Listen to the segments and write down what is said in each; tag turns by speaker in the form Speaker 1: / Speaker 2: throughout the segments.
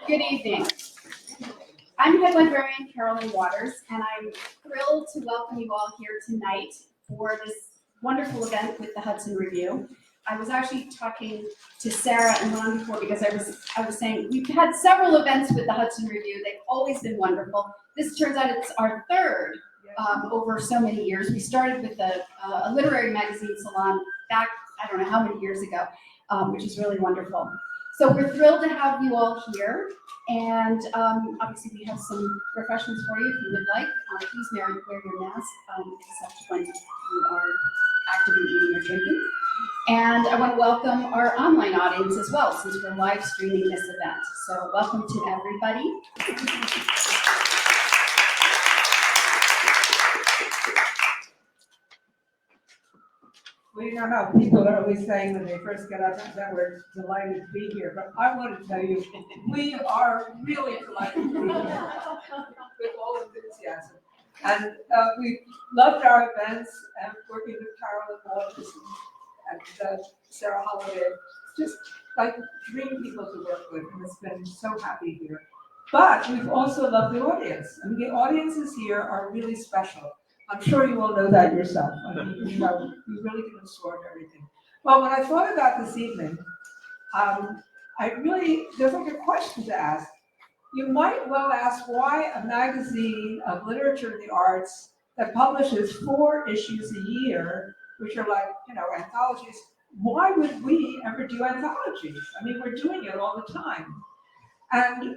Speaker 1: Good evening. I'm head librarian Carolyn Waters, and I'm thrilled to welcome you all here tonight for this wonderful event with the Hudson Review. I was actually talking to Sarah and Ron before because I was saying we've had several events with the Hudson Review. They've always been wonderful. This turns out it's our third over so many years. We started with a literary magazine salon back, I don't know how many years ago, which is really wonderful. So we're thrilled to have you all here, and obviously we have some refreshments for you if you would like. Please wear your mask, except when you are actively eating or drinking. And I want to welcome our online audience as well, since we're live streaming this event. So welcome to everybody.
Speaker 2: Well, you know how people are always saying when they first get up that we're delighted to be here, but I want to tell you, we are really delighted to be here with all enthusiasm. And we loved our events and working with Carolyn Waters and Sarah Holiday. It's just like dream people to work with, and it's been so happy here. But we've also loved the audience. I mean, the audiences here are really special. I'm sure you all know that yourself. I mean, you know, you really can absorb everything. Well, when I thought about this evening, there's like a question to ask. You might well ask why a magazine of literature and the arts that publishes 4 issues a year, which are like, you know, anthologies, why would we ever do anthologies? I mean, we're doing it all the time. And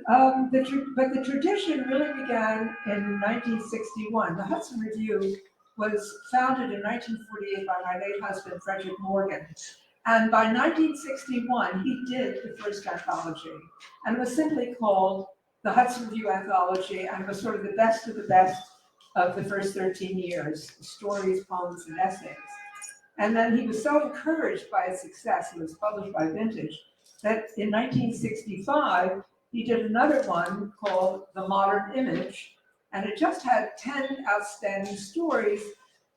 Speaker 2: the tradition really began in 1961. The Hudson Review was founded in 1948 by my late husband, Frederick Morgan. And by 1961, he did the first anthology. And it was simply called the Hudson Review Anthology, and it was sort of the best of the first 13 years, stories, poems, and essays. And then he was so encouraged by its success, it was published by Vintage, that in 1965, he did another one called The Modern Image, and it just had 10 outstanding stories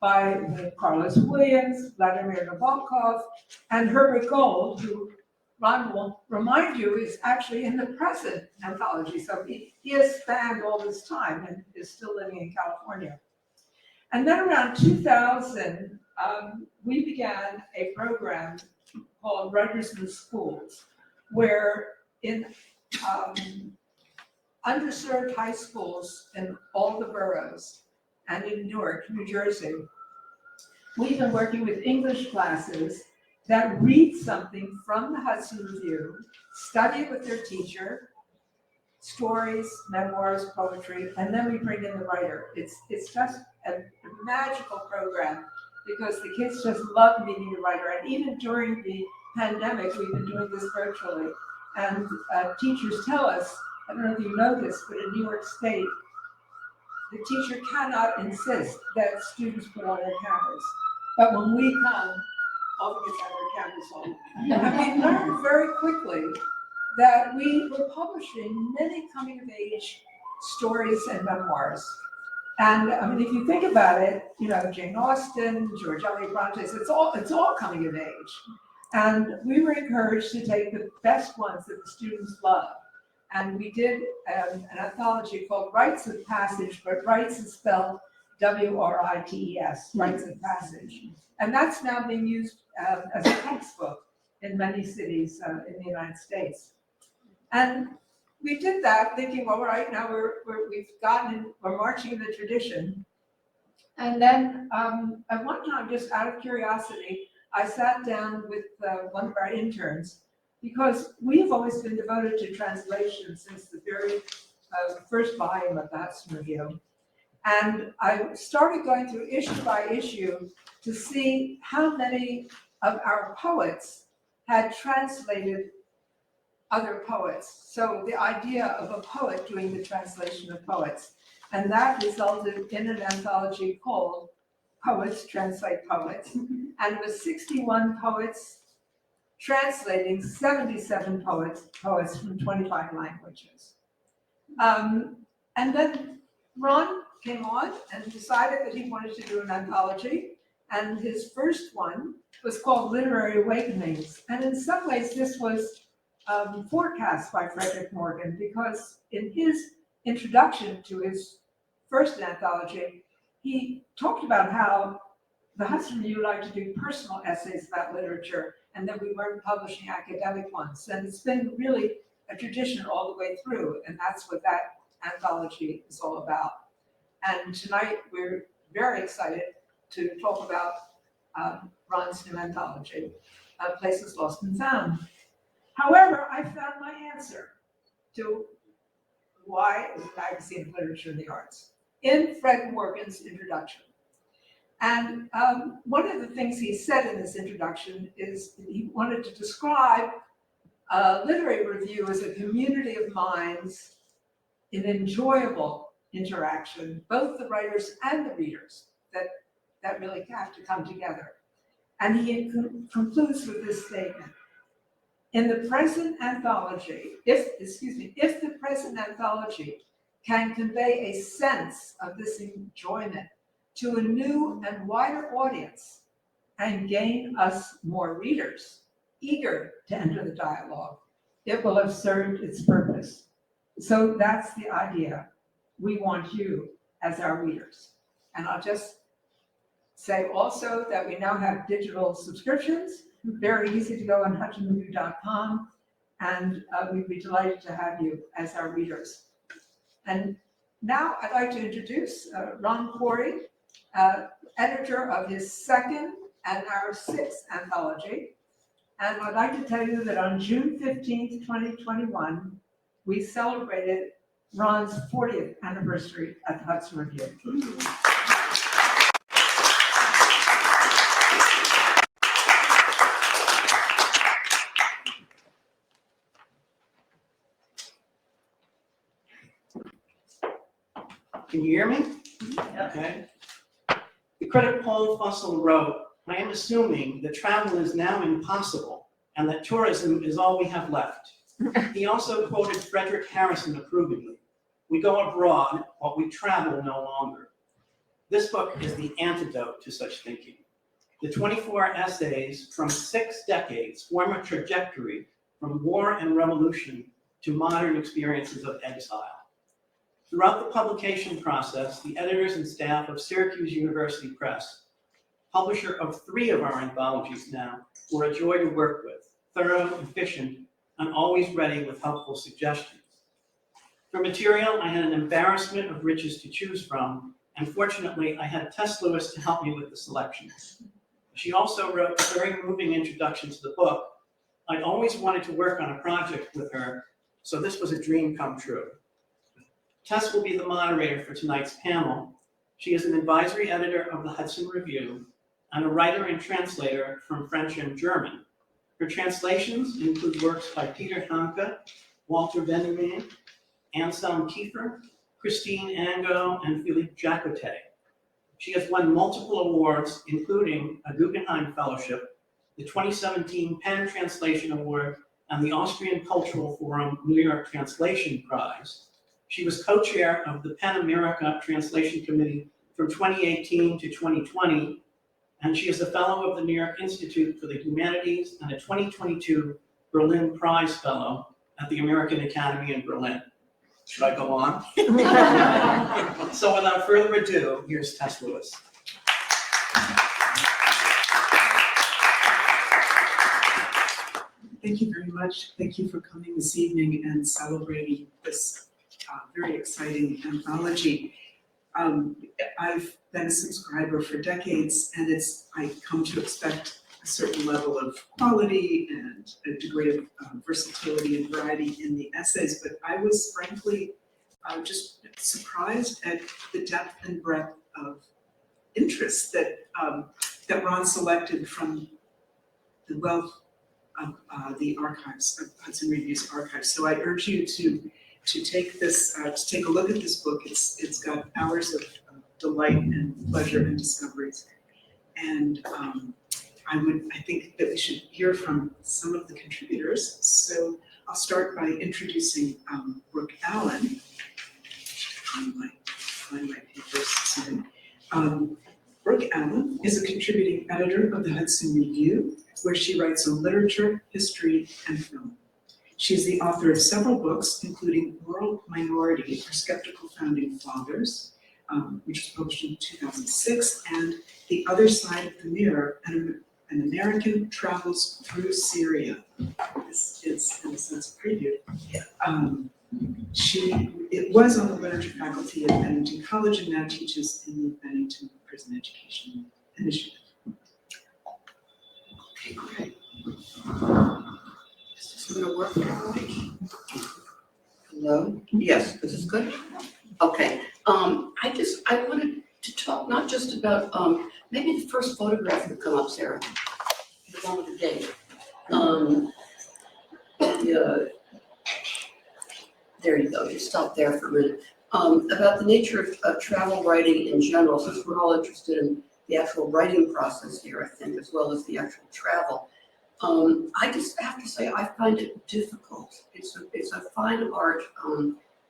Speaker 2: by Carlos Williams, Vladimir Nabokov, and Herbert Gold, who Ron will remind you is actually in the present anthology. So he has spanned all this time and is still living in California. And then around 2000, we began a program called Writers in the Schools, where in underserved high schools in all the boroughs and in Newark, New Jersey, we've been working with English classes that read something from the Hudson Review, study it with their teacher, stories, memoirs, poetry, and then we bring in the writer. It's just a magical program because the kids just love meeting the writer. And even during the pandemic, we've been doing this virtually. And teachers tell us, I don't know if you know this, but in New York State, the teacher cannot insist that students put on their cameras. But when we come, all the kids have their cameras on. And we learned very quickly that we were publishing many coming-of-age stories and memoirs. And I mean, if you think about it, you know, Jane Austen, George Eliot Bronte's, it's all coming of age. And we were encouraged to take the best ones that the students love. And we did an anthology called Rites of Passage, but Rites is spelled W-R-I-T-E-S, Rites of Passage. And that's now being used as a textbook in many cities in the United States. And we did that thinking, well, right now we're marching in the tradition. And then at one time, just out of curiosity, I sat down with one of our interns because we've always been devoted to translation since the very first volume of the Hudson Review. And I started going through issue by issue to see how many of our poets had translated other poets. So the idea of a poet doing the translation of poets. And that resulted in an anthology called Poets Translate Poets. And it was 61 poets translating 77 poets from 25 languages. And then Ron came on and decided that he wanted to do an anthology. And his first one was called Literary Awakenings. And in some ways, this was forecast by Frederick Morgan, because in his introduction to his first anthology, he talked about how the Hudson Review liked to do personal essays about literature, and that we weren't publishing academic ones. And it's been really a tradition all the way through, and that's what that anthology is all about. And tonight, we're very excited to talk about Ron's new anthology, Places Lost and Found. However, I found my answer to why is a magazine of literature and the arts in Fred Morgan's introduction. And one of the things he said in this introduction is he wanted to describe literary review as a community of minds in enjoyable interaction, both the writers and the readers, that really have to come together. And he concludes with this statement. In the present anthology, if the present anthology can convey a sense of this enjoyment to a new and wider audience and gain us more readers eager to enter the dialogue, it will have served its purpose. So that's the idea. We want you as our readers. And I'll just say also that we now have digital subscriptions, very easy to go on hudsonreview.com, and we'd be delighted to have you as our readers. And now I'd like to introduce Ron Koury, editor of his second and our sixth anthology. And I'd like to tell you that on June 15th, 2021, we celebrated Ron's 40th anniversary at the Hudson Review.
Speaker 3: Can you hear me? Okay. The critic Paul Fussell wrote, "I am assuming that travel is now impossible and that tourism is all we have left." He also quoted Frederick Harrison approvingly, "We go abroad, but we travel no longer." This book is the antidote to such thinking. The 24 essays from 6 decades form a trajectory from war and revolution to modern experiences of exile. Throughout the publication process, the editors and staff of Syracuse University Press, publisher of 3 of our anthologies now, were a joy to work with, thorough, efficient, and always ready with helpful suggestions. For material, I had an embarrassment of riches to choose from, and fortunately, I had Tess Lewis to help me with the selection. She also wrote a very moving introduction to the book. I'd always wanted to work on a project with her, so this was a dream come true. Tess will be the moderator for tonight's panel. She is an advisory editor of the Hudson Review and a writer and translator from French and German. Her translations include works by Peter Handke, Walter Benjamin, Anselm Kiefer, Christine Angot, and Philippe Jacotet. She has won multiple awards, including a Guggenheim Fellowship, the 2017 Penn Translation Award, and the Austrian Cultural Forum New York Translation Prize. She was co-chair of the PEN America Translation Committee from 2018 to 2020, and she is a fellow of the New York Institute for the Humanities and a 2022 Berlin Prize Fellow at the American Academy in Berlin. Should I go on? So without further ado, here's Tess Lewis.
Speaker 4: Thank you very much. Thank you for coming this evening and celebrating this very exciting anthology. I've been a subscriber for decades, and I come to expect a certain level of quality and a degree of versatility and variety in the essays, but I was frankly just surprised at the depth and breadth of interest that Ron selected from the wealth of the archives, of Hudson Review's archives. So I urge you to take this, to take a look at this book. It's got hours of delight and pleasure and discoveries. And I think that we should hear from some of the contributors. So I'll start by introducing Brooke Allen. Find my papers soon. Brooke Allen is a contributing editor of the Hudson Review, where she writes on literature, history, and film. She's the author of several books, including Moral Minority for Skeptical Founding Fathers, which was published in 2006, and The Other Side of the Mirror, An American Travels Through Syria. This is, in a sense, a preview. It was on the literature faculty at Bennington College and now teaches in the Bennington Prison Education Initiative.
Speaker 5: Okay, great. Is this gonna work for everybody? Hello? Yes, this is good? Okay, I wanted to talk not just about, maybe the first photograph would come up, Sarah. The one with the date. There you go, just stop there for a minute. About the nature of travel writing in general, since we're all interested in the actual writing process here, I think, as well as the actual travel. I just have to say, I find it difficult. It's a fine art.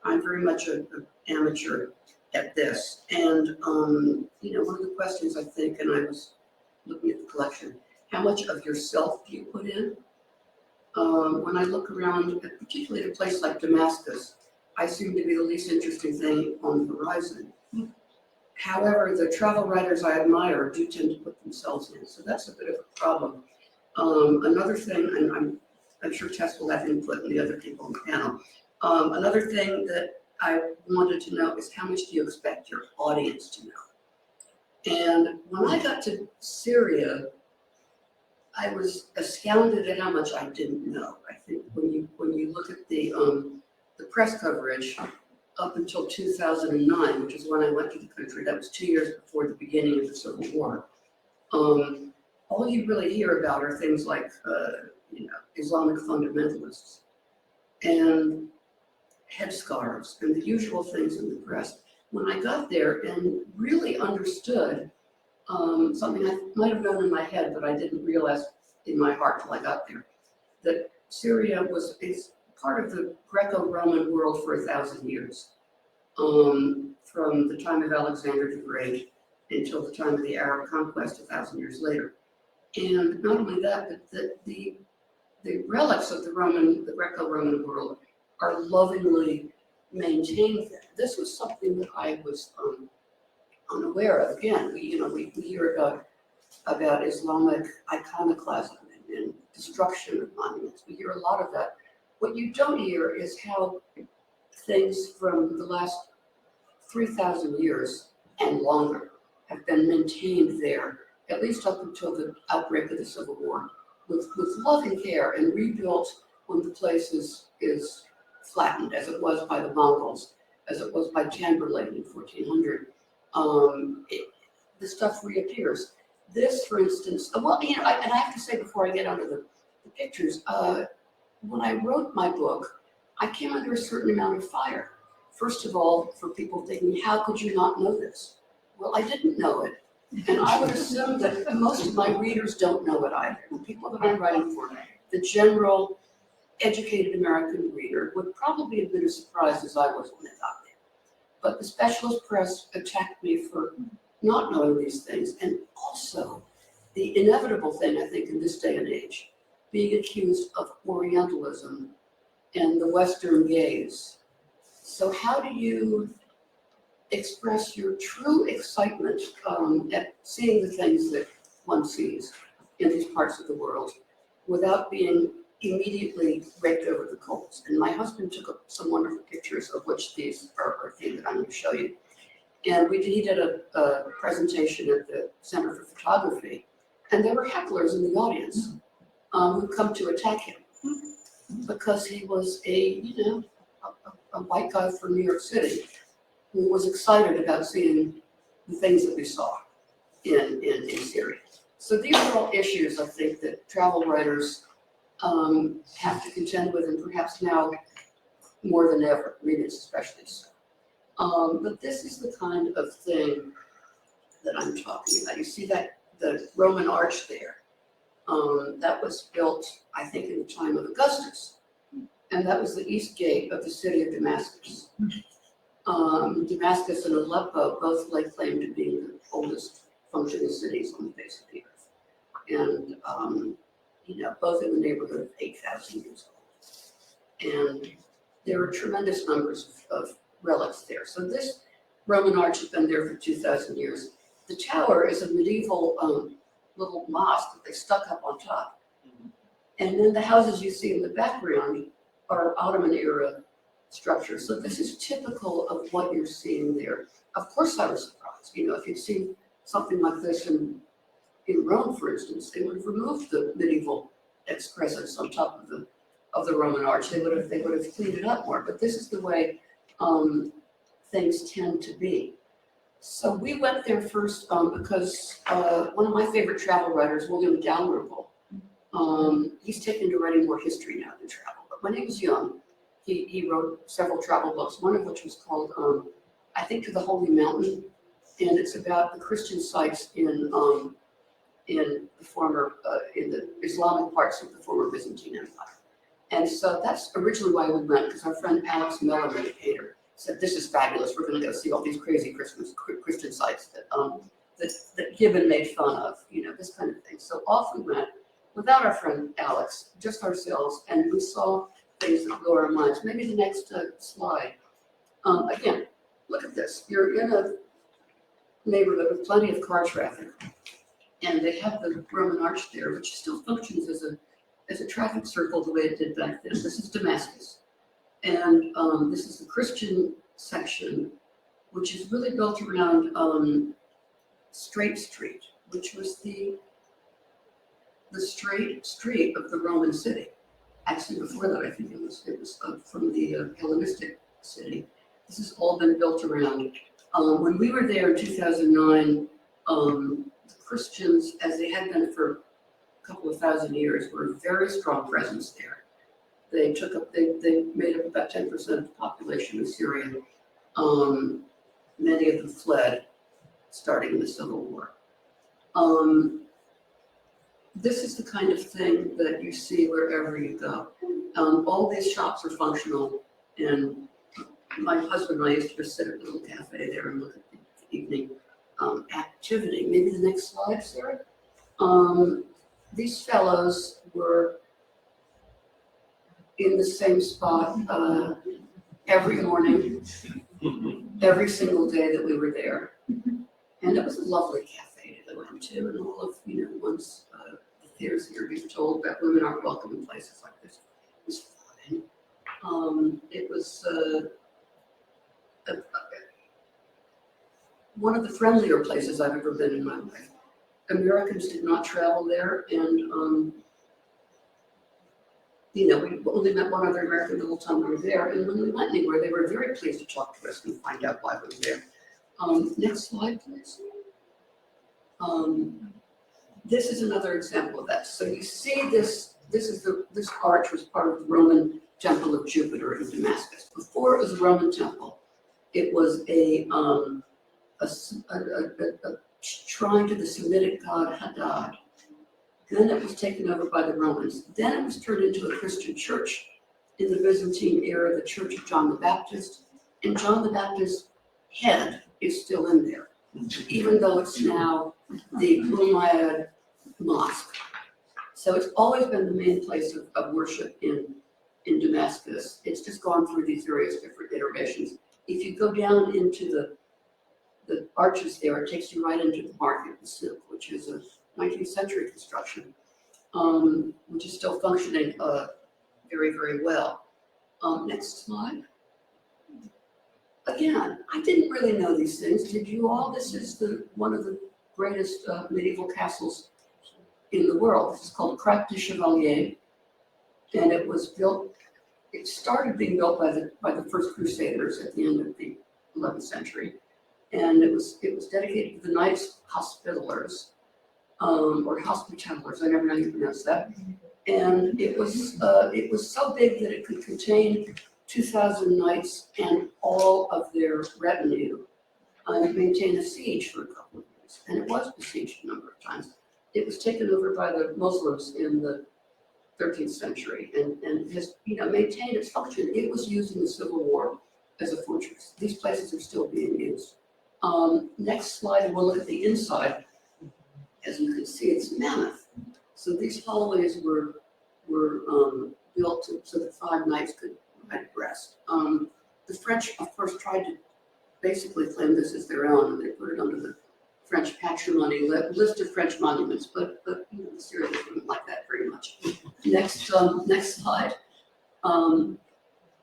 Speaker 5: I'm very much an amateur at this. And, one of the questions I think, and I was looking at the collection, how much of yourself do you put in? When I look around, particularly at a place like Damascus, I seem to be the least interesting thing on the horizon. However, the travel writers I admire do tend to put themselves in, so that's a bit of a problem. Another thing, and I'm sure Tess will have input and the other people on the panel. Another thing that I wanted to know is how much do you expect your audience to know? And when I got to Syria, I was astounded at how much I didn't know. I think when you look at the press coverage up until 2009, which is when I went to the country, that was 2 years before the beginning of the Civil War. All you really hear about are things like Islamic fundamentalists and headscarves and the usual things in the press. When I got there and really understood something I might have known in my head, but I didn't realize in my heart till I got there, that Syria is part of the Greco-Roman world for 1,000 years, from the time of Alexander the Great until the time of the Arab conquest 1,000 years later. And not only that, but the relics of the Greco-Roman world are lovingly maintained there. This was something that I was unaware of. Again, we hear about Islamic iconoclasm and destruction of monuments. We hear a lot of that. What you don't hear is how things from the last 3,000 years and longer have been maintained there, at least up until the outbreak of the Civil War, with loving care and rebuilt when the place is flattened, as it was by the Mongols, as it was by Chamberlain in 1400. The stuff reappears. This, for instance, and I have to say before I get onto the pictures, when I wrote my book, I came under a certain amount of fire. First of all, for people thinking, how could you not know this? Well, I didn't know it. And I would assume that most of my readers don't know it either. The people that I'm writing for, the general educated American reader would probably have been as surprised as I was when I got there. But the specialist press attacked me for not knowing these things, and also the inevitable thing, I think, in this day and age, being accused of Orientalism and the Western gaze. So how do you express your true excitement at seeing the things that one sees in these parts of the world without being immediately raked over the coals? And my husband took some wonderful pictures, of which these are a few that I'm going to show you. And he did a presentation at the Center for Photography, and there were hecklers in the audience who come to attack him because he was a white guy from New York City who was excited about seeing the things that we saw in Syria. So these are all issues, I think, that travel writers have to contend with, and perhaps now more than ever, maybe it's especially so. But this is the kind of thing that I'm talking about. You see that the Roman arch there, that was built, I think, in the time of Augustus, and that was the east gate of the city of Damascus. Damascus and Aleppo both lay claim to being the oldest functioning cities on the face of the earth, and both in the neighborhood of 8,000 years And there are tremendous numbers of relics there. So this Roman arch has been there for 2,000 years. The tower is a medieval little mosque that they stuck up on top. And then the houses you see in the background are Ottoman era structures. So this is typical of what you're seeing there. Of course I was surprised. You know, if you'd seen something like this in Rome, for instance, they would have removed the medieval excrescence on top of the Roman arch. They would have cleaned it up more. But this is the way things tend to be. So we went there first because one of my favorite travel writers, William Dalrymple, he's taken to writing more history now than travel. But when he was young, he wrote several travel books, one of which was called, I think, To the Holy Mountain. And it's about the Christian sites in the former, in the Islamic parts of the former Byzantine Empire. And so that's originally why we went, because our friend Alex Miller, the educator, said, this is fabulous. We're going to go see all these crazy Christian sites that Gibbon made fun of, you know, this kind of thing. So off we went without our friend Alex, just ourselves, and we saw things that blew our minds. Maybe the next slide. Again, look at this. You're in a neighborhood with plenty of car traffic, and they have the Roman arch there, which still functions as a traffic circle the way it did back then. This is Damascus. And this is the Christian section, which is really built around Straight Street, which was the straight street of the Roman city. Actually, before that, I think it was from the Hellenistic city. This has all been built around. When we were there in 2009, the Christians, as they had been for a couple of thousand years, were a very strong presence there. They made up about 10% of the population of Syria. Many of them fled, starting the Civil War. This is the kind of thing that you see wherever you go. All these shops are functional, and my husband and I used to just sit at a little cafe there and look at the evening activity. Maybe the next slide, Sarah. These fellows were in the same spot every morning, every single day that we were there. And it was a lovely cafe to go into, and all of, you know, once the theaters here being told that women aren't welcome in places like this, it was fine. It was one of the friendlier places I've ever been in my life. Americans did not travel there, and you know, we only met one other American the whole time we were there, and when we went anywhere, they were very pleased to talk to us and find out why we were there. Next slide, please. This is another example of that. So you see this arch was part of the Roman Temple of Jupiter in Damascus. Before it was a Roman temple, it was a shrine to the Semitic god Hadad. Then it was taken over by the Romans. Then it was turned into a Christian church in the Byzantine era, the Church of John the Baptist. And John the Baptist's head is still in there, even though it's now the Umayyad Mosque. So it's always been the main place of worship in Damascus. It's just gone through these various different iterations. If you go down into the arches there, it takes you right into the market, the souk, which is a 19th century construction, which is still functioning very, very well. Next slide. Again, I didn't really know these things. Did you all? This is one of the greatest medieval castles in the world. This is called Crac du Chevalier, and it started being built by the first Crusaders at the end of the 11th century. And it was dedicated to the Knights Hospitallers, or Hospitallers, I never know how you pronounce that. And it was so big that it could contain 2,000 knights and all of their retinue, and maintain a siege for a couple of years. And it was besieged a number of times. It was taken over by the Muslims in the 13th century and has, you know, maintained its function. It was used in the Civil War as a fortress. These places are still being used. Next slide, we'll look at the inside. As you can see, it's mammoth. So these hallways were built so that 5 knights could ride abreast. The French, of course, tried to basically claim this as their own, and they put it under the French patrimony list of French monuments, but you know, the Syrians didn't like that very much. Next slide.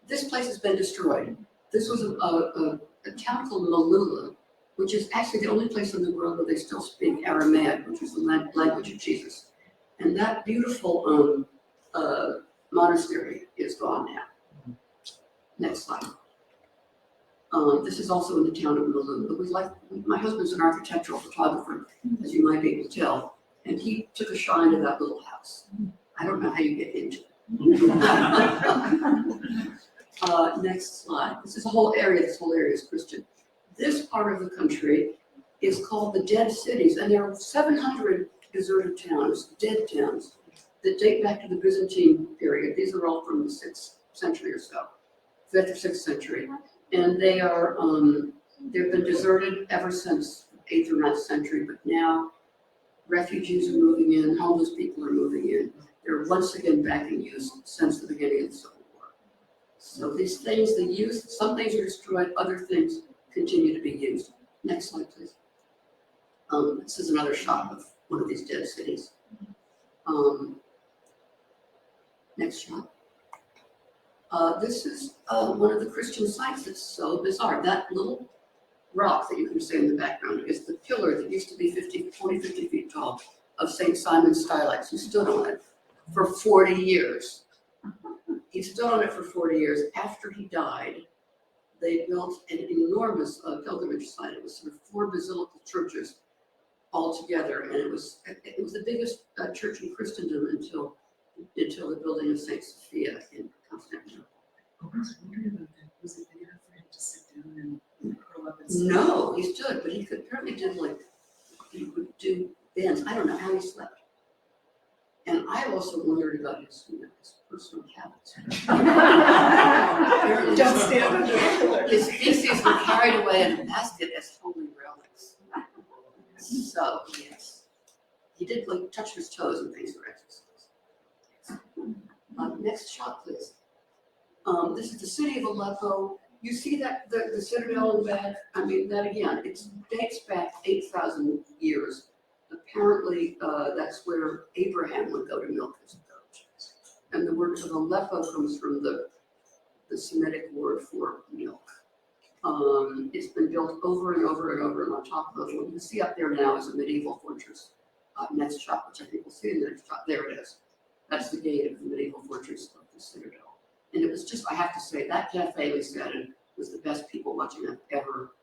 Speaker 5: This place has been destroyed. This was a town called Malula, which is actually the only place in the world where they still speak Aramaic, which is the language of Jesus. And that beautiful monastery is gone now. Next slide. This is also in the town of Malula. It was like, my husband's an architectural photographer, as you might be able to tell, and he took a shine to that little house. I don't know how you get into it. Next slide. This is a whole area. This whole area is Christian. This part of the country is called the Dead Cities, and there are 700 deserted towns, dead towns, that date back to the Byzantine period. These are all from the 6th century or so, 5th or 6th century. And they are, they've been deserted ever since 8th or 9th century, but now refugees are moving in, homeless people are moving in. They're once again back in use since the beginning of the Civil War. So these things, the use, some things are destroyed, other things continue to be used. Next slide, please. This is another shot of one of these dead cities. Next shot. This is one of the Christian sites that's so bizarre. That little rock that you can see in the background is the pillar that used to be 40, 50 feet tall of St. Simon's Stylites, who stood on it for 40 years. He stood on it for 40 years. After he died, they built an enormous pilgrimage site. It was sort of 4 basilical churches all together, and it was the biggest church in Christendom until the building of St. Sophia in Constantinople.
Speaker 4: I was wondering about that. Was it there for him to sit down and curl up and sleep?
Speaker 5: No, he stood, but he could apparently he would do bends. I don't know how he slept. And I also wondered about his personal habits. Apparently,
Speaker 4: Don't stand under the pillar.
Speaker 5: his feces were carried away in a basket as holy relics. So yes, he did like touch his toes and things for exercise. Next shot, please. This is the city of Aleppo. You see that the citadel in the back? I mean, that again, it dates back 8,000 years. Apparently, that's where Abraham would go to milk his goat. And the word of Aleppo comes from the Semitic word for milk. It's been built over and over and over, and on top of it, what you see up there now is a medieval fortress. Next shot, which I think we'll see in the next shot. There it is. That's the gate of the medieval fortress of the citadel. And it was just, I have to say, that cafe we sat in was the best people watching I've ever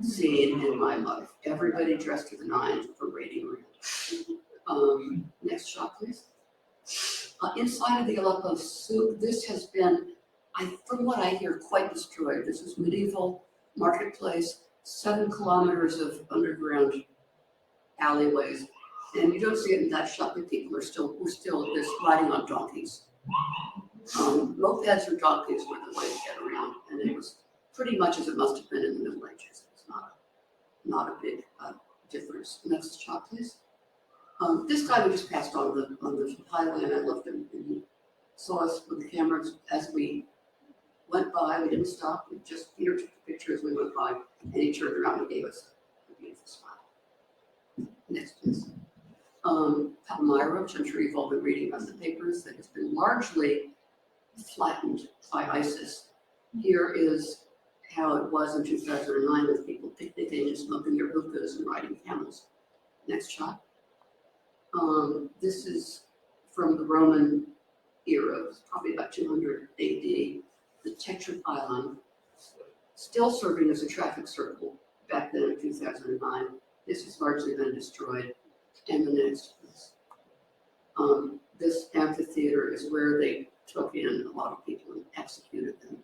Speaker 5: seen in my life. Everybody dressed to the nines for raiding around. Next shot, please. Inside of the Aleppo souk, this has been, from what I hear, quite destroyed. This is medieval marketplace, 7 kilometers of underground alleyways. And you don't see it in that shot, but people we're still just riding on donkeys. Mopeds or donkeys were the way to get around, and it was pretty much as it must have been in the Middle Ages. It's not a big difference. Next shot, please. This guy we just passed on the highway, and I loved him. And he saw us with the cameras as we went by. We didn't stop. Peter took the picture as we went by, and he turned around and gave us a beautiful smile. Next, please. Palmyra, which I'm sure you've all been reading about the papers, that has been largely flattened by ISIS. Here is how it was in 2009 with people picnicking and smoking their hookahs and riding camels. Next shot. This is from the Roman era, probably about 200 AD. The Tetra pylon, still serving as a traffic circle back then in 2009. This has largely been destroyed. And the next, this amphitheater is where they took in a lot of people and executed them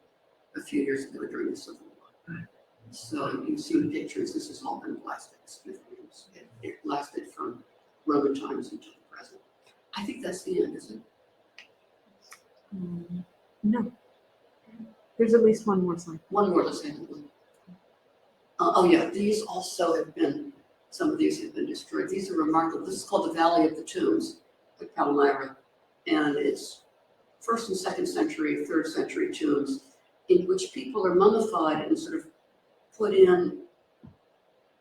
Speaker 5: a few years ago during the Civil War. So you've seen pictures. This has all been blasted. It lasted from Roman times until the present. I think that's the end, isn't it?
Speaker 6: No. There's at least one more slide.
Speaker 5: One more, let's have one. Oh yeah, these also have been, some of these have been destroyed. These are remarkable. This is called the Valley of the Tombs at Palmyra, and it's 1st and 2nd century, 3rd century tombs in which people are mummified and sort of put in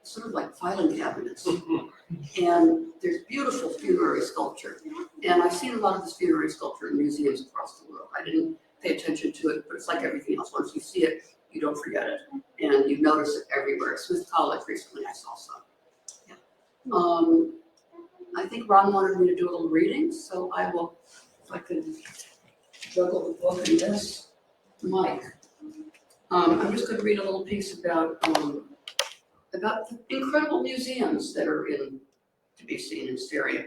Speaker 5: sort of like filing cabinets. And there's beautiful funerary sculpture. And I've seen a lot of this funerary sculpture in museums across the world. I didn't pay attention to it, but it's like everything else. Once you see it, you don't forget it. And you notice it everywhere. At Smith College recently, I saw some. Yeah. I think Ron wanted me to do a little reading, so I will, if I can juggle the book and this mic. I'm just going to read a little piece about the incredible museums that are to be seen in Syria.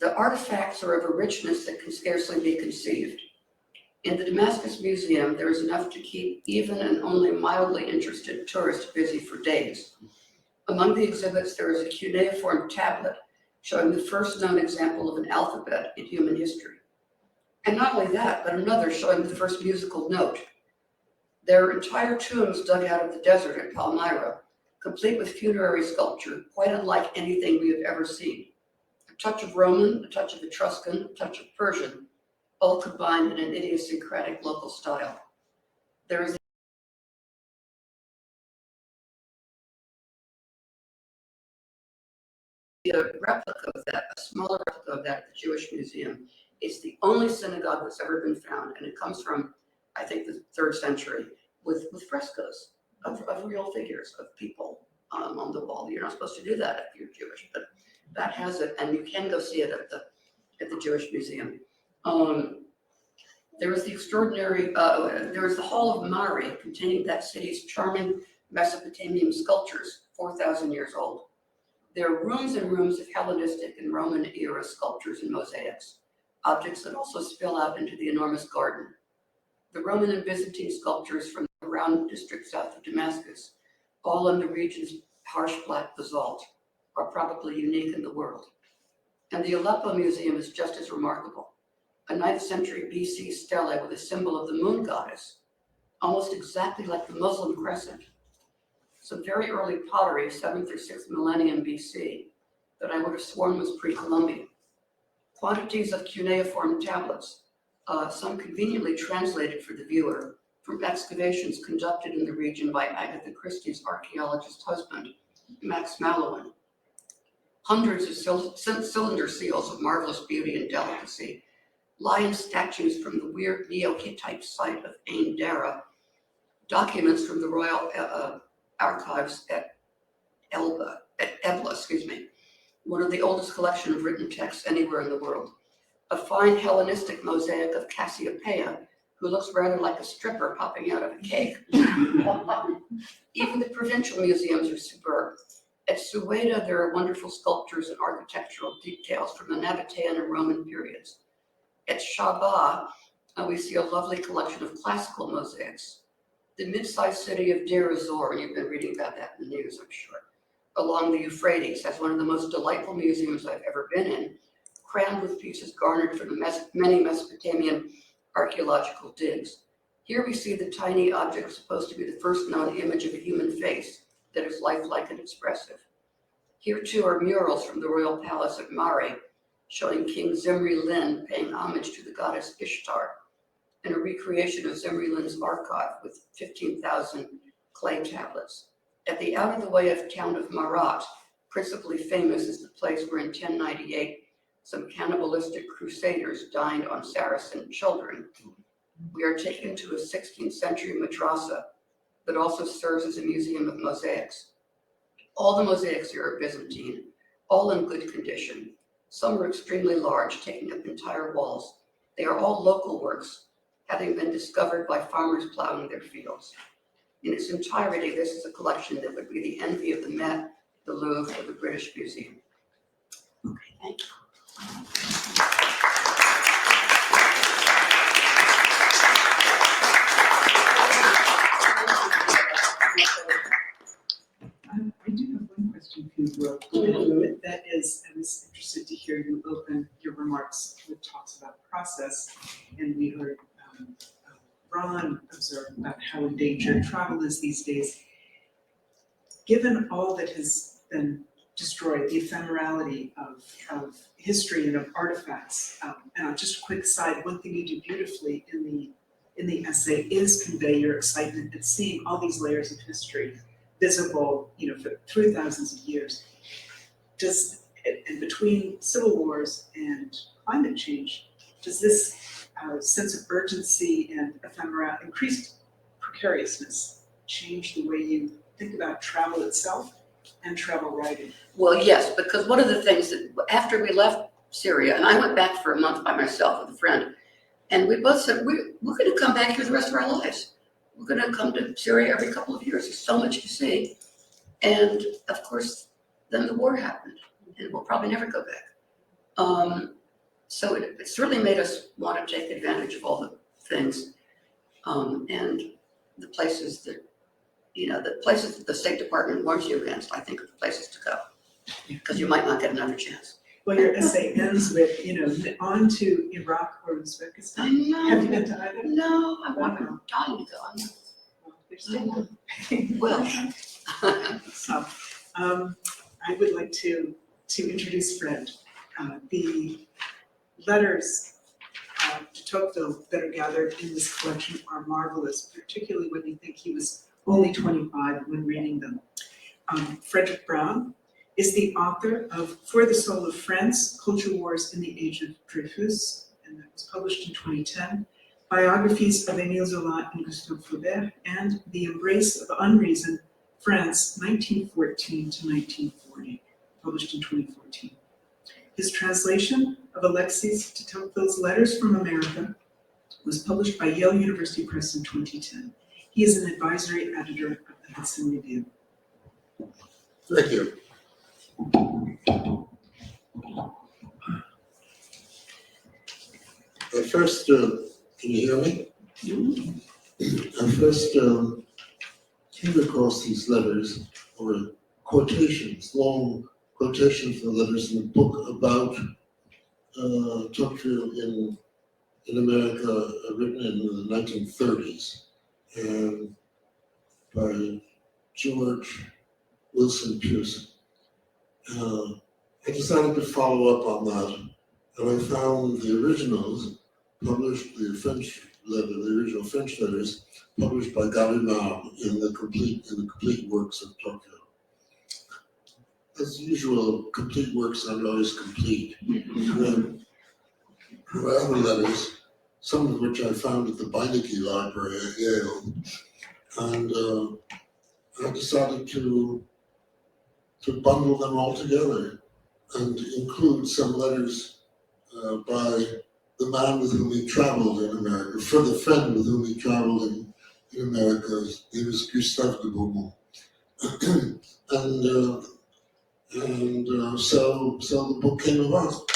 Speaker 5: The artifacts are of a richness that can scarcely be conceived. In the Damascus Museum, there is enough to keep even an only mildly interested tourist busy for days. Among the exhibits, there is a cuneiform tablet showing the first known example of an alphabet in human history. And not only that, but another showing the first musical note. There are entire tombs dug out of the desert at Palmyra, complete with funerary sculpture, quite unlike anything we have ever seen. A touch of Roman, a touch of Etruscan, a touch of Persian, all combined in an idiosyncratic local style. There is a replica of that, a smaller replica of that at the Jewish Museum. It's the only synagogue that's ever been found, and it comes from, I think, the 3rd century, with frescoes of real figures of people on the wall. You're not supposed to do that if you're Jewish, but that has it, and you can go see it at the Jewish Museum. There is the extraordinary, there is the Hall of Mari, containing that city's charming Mesopotamian sculptures, 4,000 years old. There are rooms and rooms of Hellenistic and Roman era sculptures and mosaics, objects that also spill out into the enormous garden. The Roman and Byzantine sculptures from the Around district south of Damascus, all in the region's harsh black basalt, are probably unique in the world. And the Aleppo Museum is just as remarkable. A 9th century BC stele with a symbol of the moon goddess, almost exactly like the Muslim crescent. Some very early pottery, 7th or 6th millennium BC, that I would have sworn was pre-Columbian. Quantities of cuneiform tablets, some conveniently translated for the viewer, from excavations conducted in the region by Agatha Christie's archaeologist husband, Max Mallowan. Hundreds of cylinder seals of marvelous beauty and delicacy, lion statues from the weird Neo-Hittite site of Ain Dara, documents from the Royal Archives at Ebla, one of the oldest collection of written texts anywhere in the world. A fine Hellenistic mosaic of Cassiopeia, who looks rather like a stripper popping out of a cake. Even the provincial museums are superb. At Sueda, there are wonderful sculptures and architectural details from the Nabatean and Roman periods. At Shaba, we see a lovely collection of classical mosaics. The mid-sized city of Deir ez-Zor, you've been reading about that in the news, I'm sure, along the Euphrates, has one of the most delightful museums I've ever been in, crammed with pieces garnered from the many Mesopotamian archaeological digs. Here we see the tiny object supposed to be the first known image of a human face that is lifelike and expressive. Here too are murals from the royal palace at Mari, showing King Zimri Lin paying homage to the goddess Ishtar, and a recreation of Zimri Lin's archive with 15,000 clay tablets. At the out-of-the-way of town of Marat, principally famous is the place where in 1098 some cannibalistic crusaders dined on Saracen children. We are taken to a 16th century madrasa that also serves as a museum of mosaics. All the mosaics here are Byzantine, all in good condition. Some are extremely large, taking up entire walls. They are all local works, having been discovered by farmers plowing their fields. In its entirety, this is a collection that would be the envy of the Met, the Louvre, or the British Museum. Okay, thank you.
Speaker 4: I do have one question for you, Will. That is, I was interested to hear you open your remarks with talks about process, and we heard Ron observe about how endangered travel is these days. Given all that has been destroyed, the ephemerality of history and of artifacts. And just a quick aside, one thing you do beautifully in the essay is convey your excitement at seeing all these layers of history visible, through thousands of years. And between civil wars and climate change, does this sense of urgency and increased precariousness change the way you think about travel itself and travel writing?
Speaker 5: Well, yes, because one of the things that after we left Syria, and I went back for a month by myself with a friend, and we both said, we're going to come back here the rest of our lives. We're going to come to Syria every couple of years. There's so much to see. And of course, then the war happened, and we'll probably never go back. So it certainly made us want to take advantage of all the things and the places that, the State Department warns you against, I think, are the places to go, because you might not get another chance.
Speaker 4: Well, your essay ends with, on to Iraq or Uzbekistan.
Speaker 5: I know.
Speaker 4: Have you been to either?
Speaker 5: No, I'm dying to go. I know.
Speaker 4: Well, there's still
Speaker 5: Well,
Speaker 4: So, I would like to introduce Fred. The letters to Tocqueville that are gathered in this collection are marvelous, particularly when you think he was only 25 when reading them. Frederick Brown is the author of For the Soul of France, Culture Wars in the Age of Dreyfus, and that was published in 2010. Biographies of Émile Zola and Gustave Flaubert, and The Embrace of Unreason, France, 1914 to 1940, published in 2014. His translation of Alexis de Tocqueville's Letters from America was published by Yale University Press in 2010. He is an advisory editor of the Hudson Review.
Speaker 7: Thank you. First, can you hear me? I first came across these letters, or quotations, long quotations from letters in a book about Tocqueville in America, written in the 1930s, by George Wilson Pearson. I decided to follow up on that, and I found the originals published, the original French letters published by Gallimard in the complete works of Tocqueville. As usual, complete works aren't always complete. There were other letters, some of which I found at the Beinecke Library at Yale, and I decided to bundle them all together and include some letters by the man with whom he traveled in America, for the friend with whom he traveled in America. He was Gustave de Beaumont. So the book came about.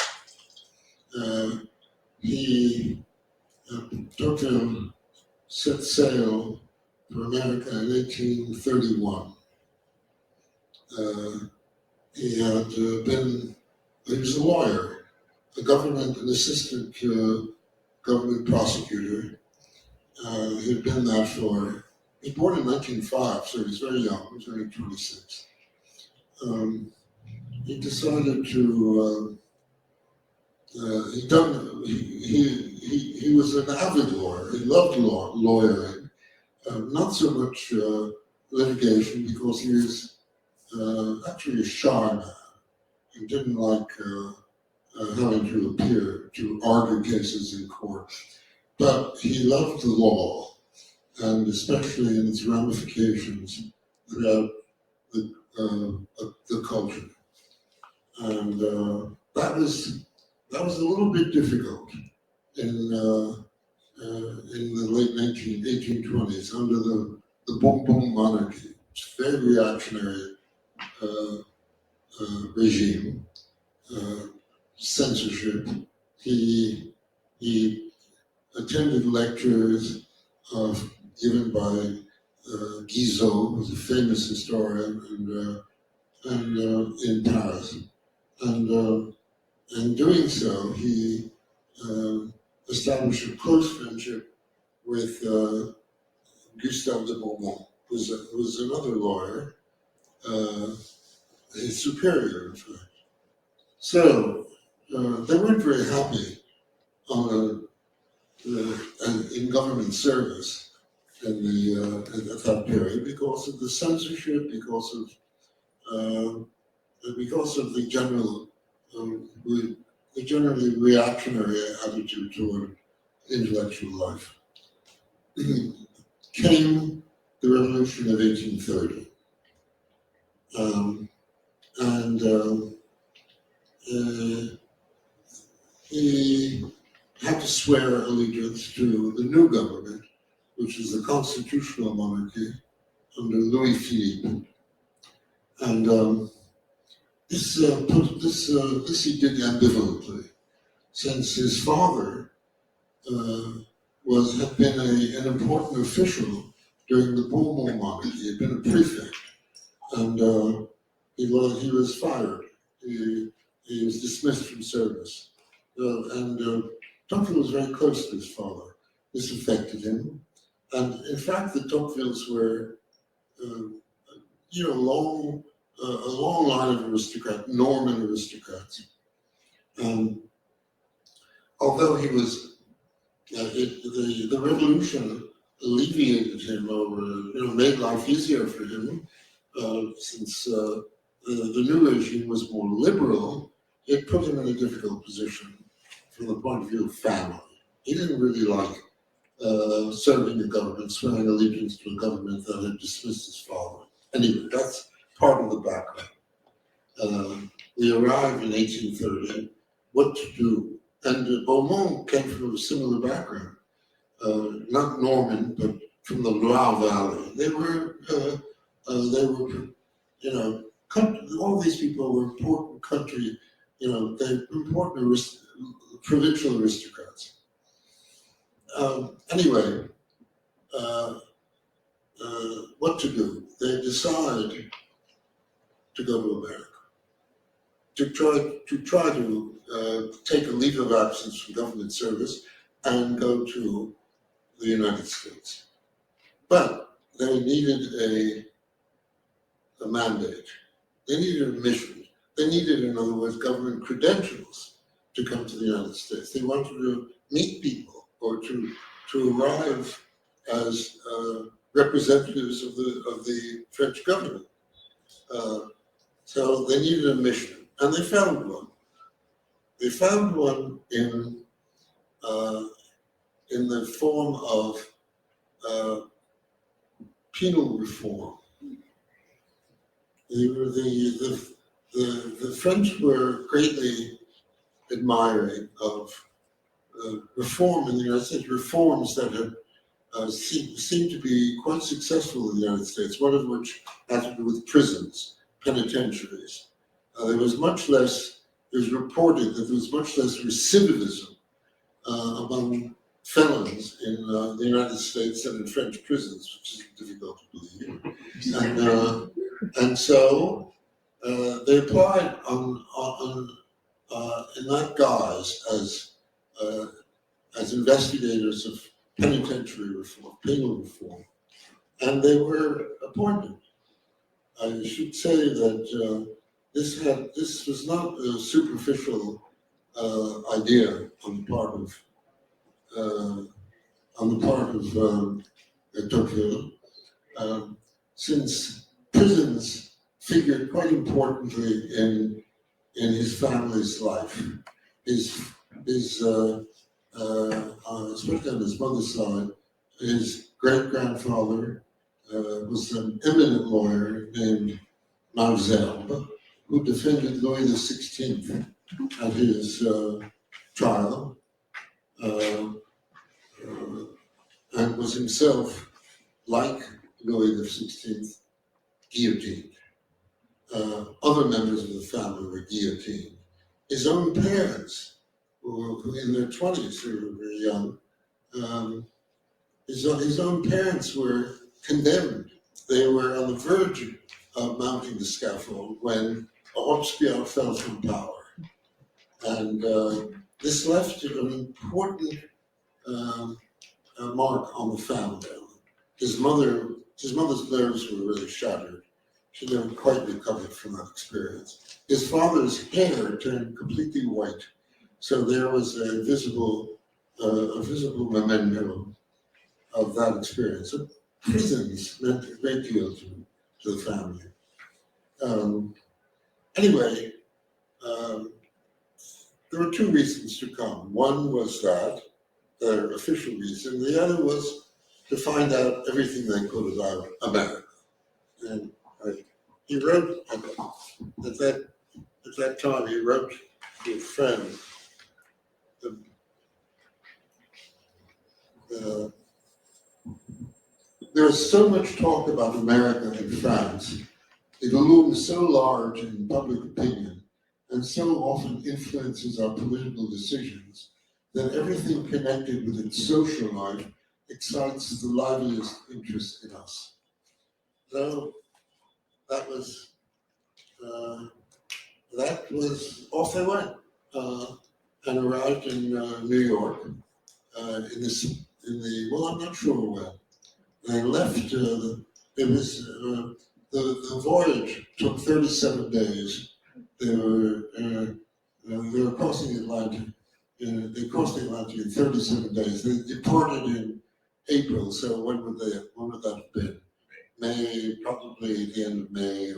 Speaker 7: Tocqueville set sail for America in 1831. He was a lawyer, an assistant government prosecutor. He'd been that he was born in 1905, so he was very young, he was only 26. He decided to, he was an avid lawyer, he loved lawyering, not so much litigation, because he was actually a shy man. He didn't like having to appear to argue cases in court, but he loved the law, and especially in its ramifications throughout the culture. And that was a little bit difficult in the late 1820s under the Bourbon monarchy. It's a very reactionary regime, censorship. He attended lectures given by Guizot, who's a famous historian, and in Paris. And in doing so, he established a close friendship with Gustave de Beaumont, who was another lawyer, his superior, in fact. So they weren't very happy in government service at that period because of the censorship, because of the generally reactionary attitude toward intellectual life. Came the revolution of 1830. He had to swear allegiance to the new government, which is the constitutional monarchy under Louis Philippe. And this he did ambivalently, since his father had been an important official during the Bourbon monarchy. He had been a prefect, and he was fired. He was dismissed from service, and Tocqueville was very close to his father. This affected him, and in fact, the Tocquevilles were, a long line of aristocrats, Norman aristocrats. Although he was, the revolution alleviated him made life easier for him, since the new regime was more liberal. It put him in a difficult position from the point of view of family. He didn't really like serving the government, swearing allegiance to a government that had dismissed his father. Anyway, that's part of the background. We arrived in 1830. What to do? And Beaumont came from a similar background, not Norman, but from the Loire Valley. They were, all these people were important country, they're important provincial aristocrats. Anyway, what to do? They decided to go to America, to try to take a leave of absence from government service and go to the United States. But they needed a mandate. They needed a mission. They needed, in other words, government credentials to come to the United States. They wanted to meet people or to arrive as representatives of the French government. So they needed a mission, and they found one. They found one in the form of penal reform. The French were greatly admiring of reform in the United States, reforms that had seemed to be quite successful in the United States, one of which had to do with prisons, penitentiaries. It was reported that there was much less recidivism among felons in the United States than in French prisons, which is difficult to believe. And so they applied in that guise as investigators of penitentiary reform, penal reform, and they were appointed. I should say that this was not a superficial idea on the part of Tocqueville, since prisons figured quite importantly in his family's life. Especially on his mother's side, his great-grandfather was an eminent lawyer named Malesherbes, who defended Louis XVI at his trial, and was himself, like Louis XVI, guillotined. Other members of the family were guillotined. His own parents, who in their 20s, who were very young, his own parents were condemned. They were on the verge of mounting the scaffold when Robespierre fell from power. And this left an important mark on the family. His mother's nerves were really shattered. she never quite recovered from that experience. His father's hair turned completely white, so there was a visible memento of that experience. So prisons meant a great deal to the family. Anyway, there were two reasons to come. One was that, their official reason. The other was to find out everything they could about America. And he wrote, at that time, he wrote to a friend, there is so much talk about America and France. It looms so large in public opinion and so often influences our political decisions that everything connected with its social life excites the liveliest interest in us. So that was off they went and arrived in New York well, I'm not sure when. They left. The voyage took 37 days. They were crossing the Atlantic. They crossed the Atlantic in 37 days. They departed in April. So when would that have been? May, probably the end of May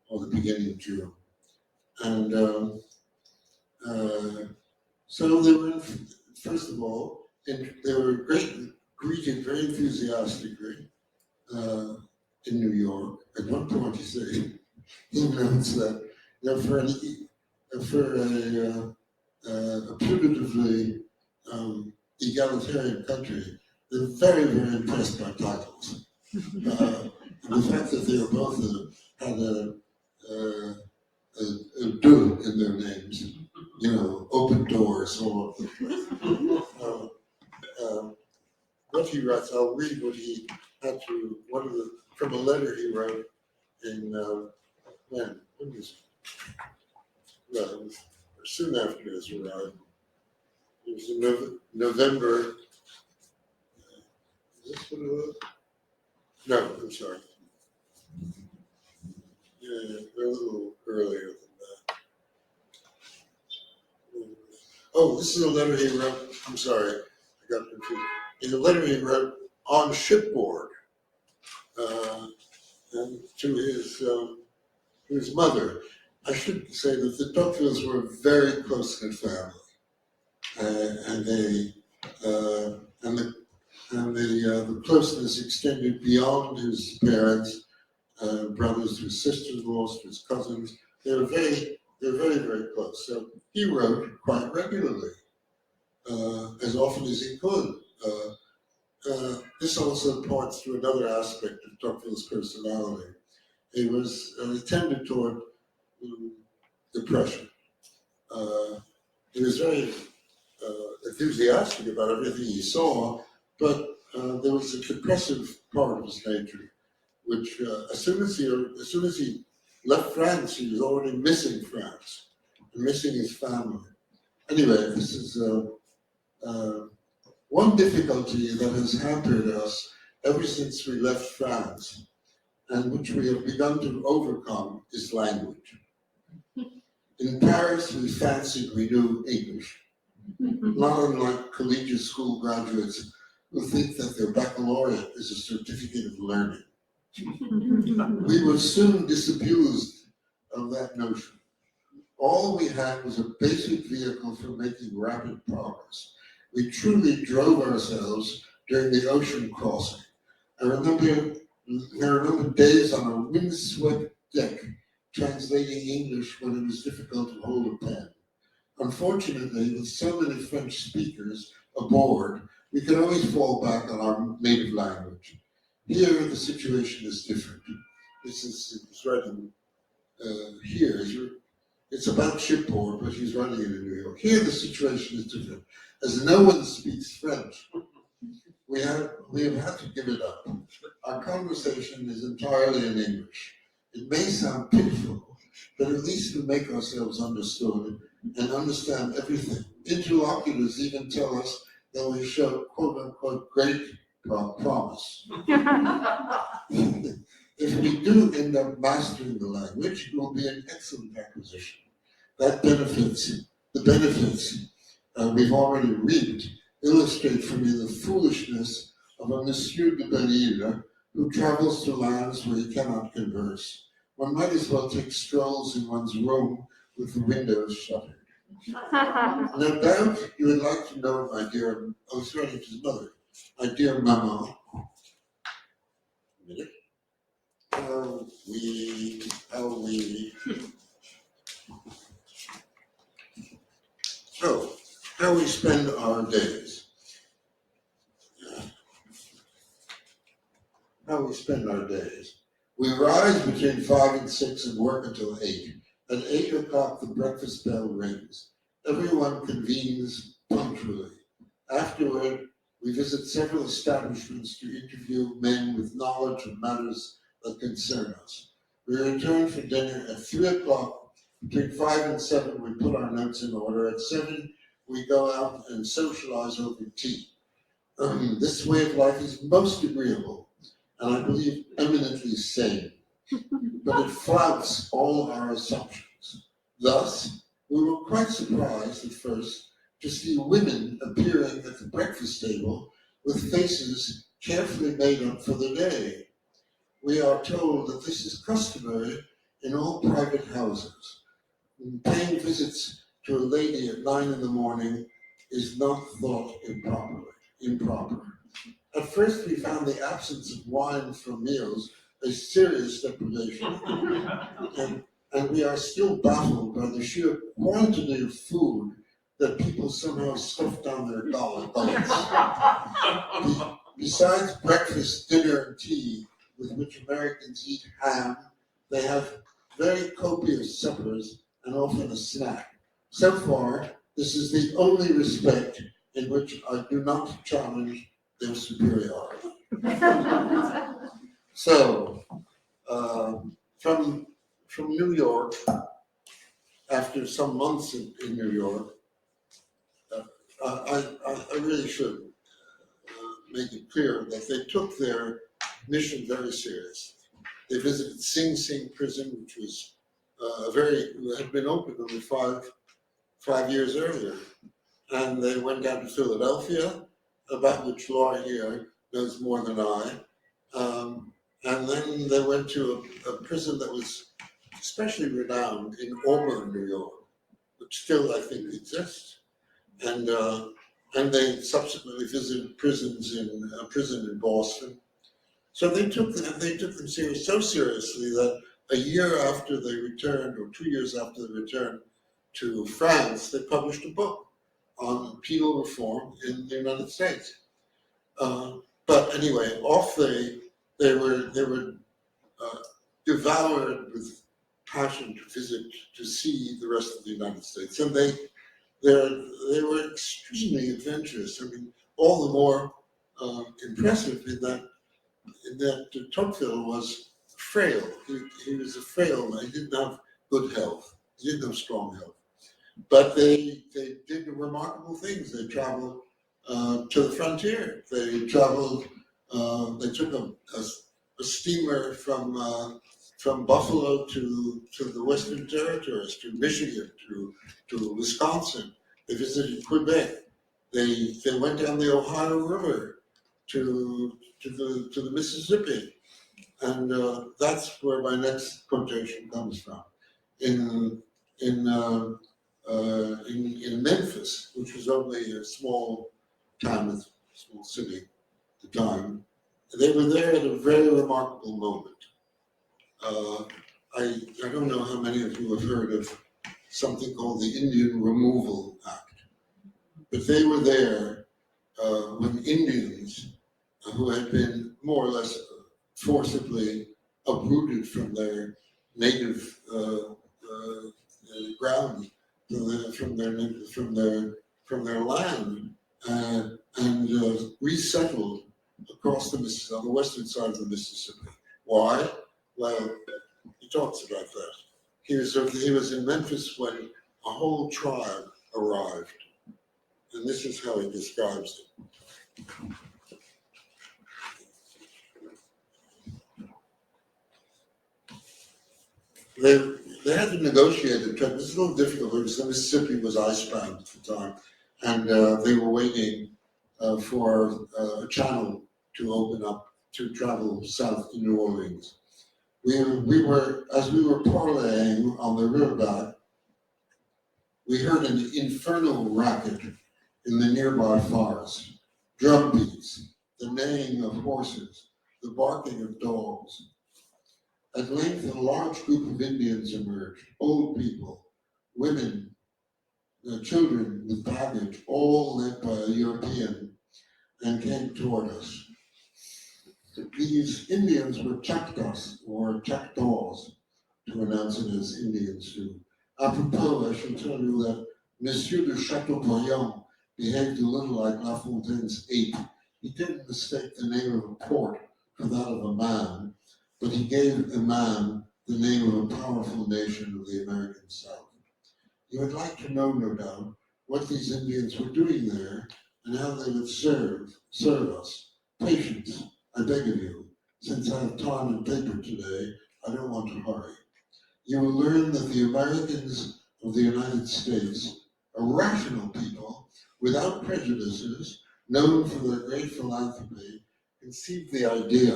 Speaker 7: or the beginning of June. And so they were, first of all, they were greeted very enthusiastically in New York. At one point, he announced that for a putatively egalitarian country, they're very, very impressed by titles. And the fact that they were both had a "do" in their names, open doors all over the place. What he writes, I'll read what he had to, from a letter he wrote in, when was it? Well, it was soon after his arrival. It was in November. Is this what it was? No, I'm sorry. Yeah, a little earlier than that. Oh, this is a letter he wrote. I'm sorry, I got confused. In a letter he wrote on shipboard, and to his mother. I should say that the Tocquevilles were a very close-knit family, and the closeness extended beyond his parents, brothers to his sisters-in-laws, to his cousins. They were very, very close. So he wrote quite regularly, as often as he could. This also points to another aspect of Tocqueville's personality. He was tended toward depression. He was very enthusiastic about everything he saw, but there was a depressive part of his nature, which as soon as he left France, he was already missing France and missing his family. Anyway, this is one difficulty that has hampered us ever since we left France, and which we have begun to overcome, is language. In Paris, we fancied we knew English, not unlike collegiate school graduates who think that their baccalaureate is a certificate of learning. We were soon disabused of that notion. All we had was a basic vehicle for making rapid progress. We truly drove ourselves during the ocean crossing. I remember days on a windswept deck translating English when it was difficult to hold a pen. Unfortunately, with so many French speakers aboard, we could always fall back on our native language. Here, the situation is different. It's writing here. It's about shipboard, but he's writing it in New York. Here, the situation is different. As no one speaks French, we have had to give it up. Our conversation is entirely in English. It may sound pitiful, but at least we make ourselves understood and understand everything. Interlocutors even tell us that we show quote unquote great promise. if we do end up mastering the language, it will be an excellent acquisition. The benefits we've already reaped illustrate for me the foolishness of a Monsieur de Belliere who travels to lands where he cannot converse. One might as well take strolls in one's room with the windows shuttered. No doubt you would like to know, my dear, oh, sorry, to his mother, my dear Maman. How we, so, how we spend our days. How we spend our days. We rise between 5 and 6 and work until 8. At 8 o'clock, the breakfast bell rings. Everyone convenes punctually. Afterward, we visit several establishments to interview men with knowledge of matters that concern us. We return for dinner at 3 o'clock. Between 5 and 7, we put our notes in order. At 7, we go out and socialize over tea. This way of life is most agreeable, and I believe eminently sane, but it flouts all our assumptions. Thus, we were quite surprised at first to see women appearing at the breakfast table with faces carefully made up for the day. We are told that this is customary in all private houses. Paying visits to a lady at 9 in the morning is not thought improper. At first, we found the absence of wine from meals a serious deprivation, and we are still baffled by the sheer quantity of food that people somehow stuff down their gullet. Besides breakfast, dinner, and tea, with which Americans eat ham, they have very copious suppers and often a snack. So far, this is the only respect in which I do not challenge their superiority. So, from New York, after some months in New York, I really should make it clear that they took their mission very seriously. They visited Sing Sing prison, which was had been opened only five years earlier. And they went down to Philadelphia, about which Laura here knows more than I. And then they went to a prison that was especially renowned in Auburn, New York, which still I think exists. And they subsequently visited prisons a prison in Boston. So they took them so seriously that a year after they returned, or 2 years after they returned to France, they published a book on penal reform in the United States. But anyway, they were devoured with passion to see the rest of the United States, and they were extremely adventurous. I mean, all the more impressive in that Tocqueville was frail. He was a frail man. He didn't have good health. He didn't have strong health. But they did remarkable things. They traveled to the frontier. They traveled. They took a steamer from Buffalo to the Western Territories, to Michigan, to Wisconsin. They visited Quebec. They went down the Ohio River to the Mississippi, and that's where my next quotation comes from. In Memphis, which was only a small town, a small city at the time, they were there at a very remarkable moment. I don't know how many of you have heard of something called the Indian Removal Act, but they were there when Indians who had been more or less forcibly uprooted from their native ground, from their land, and resettled across the Mississippi, on the western side of the Mississippi. Why? Well, he talks about that. He was in Memphis when a whole tribe arrived, and this is how he describes it. They had to negotiate a trip. It's a little difficult because the Mississippi was icebound at the time, and they were waiting for a channel to open up to travel south to New Orleans. As we were parleying on the riverbank, we heard an infernal racket in the nearby forest. Drum beats, the neighing of horses, the barking of dogs. At length, a large group of Indians emerged, old people, women, children with baggage, all led by a European, and came toward us. These Indians were Chactas, or Chactaws, to announce it as Indians do. Apropos, I shall tell you that Monsieur de Chateaubriand behaved a little like La Fontaine's ape. He didn't mistake the name of a port for that of a man, but he gave a man the name of a powerful nation of the American South. You would like to know, no doubt, what these Indians were doing there and how they would serve us. Patience, I beg of you. Since I have time and paper today, I don't want to hurry. You will learn that the Americans of the United States are rational people without prejudices, known for their great philanthropy, conceived the idea,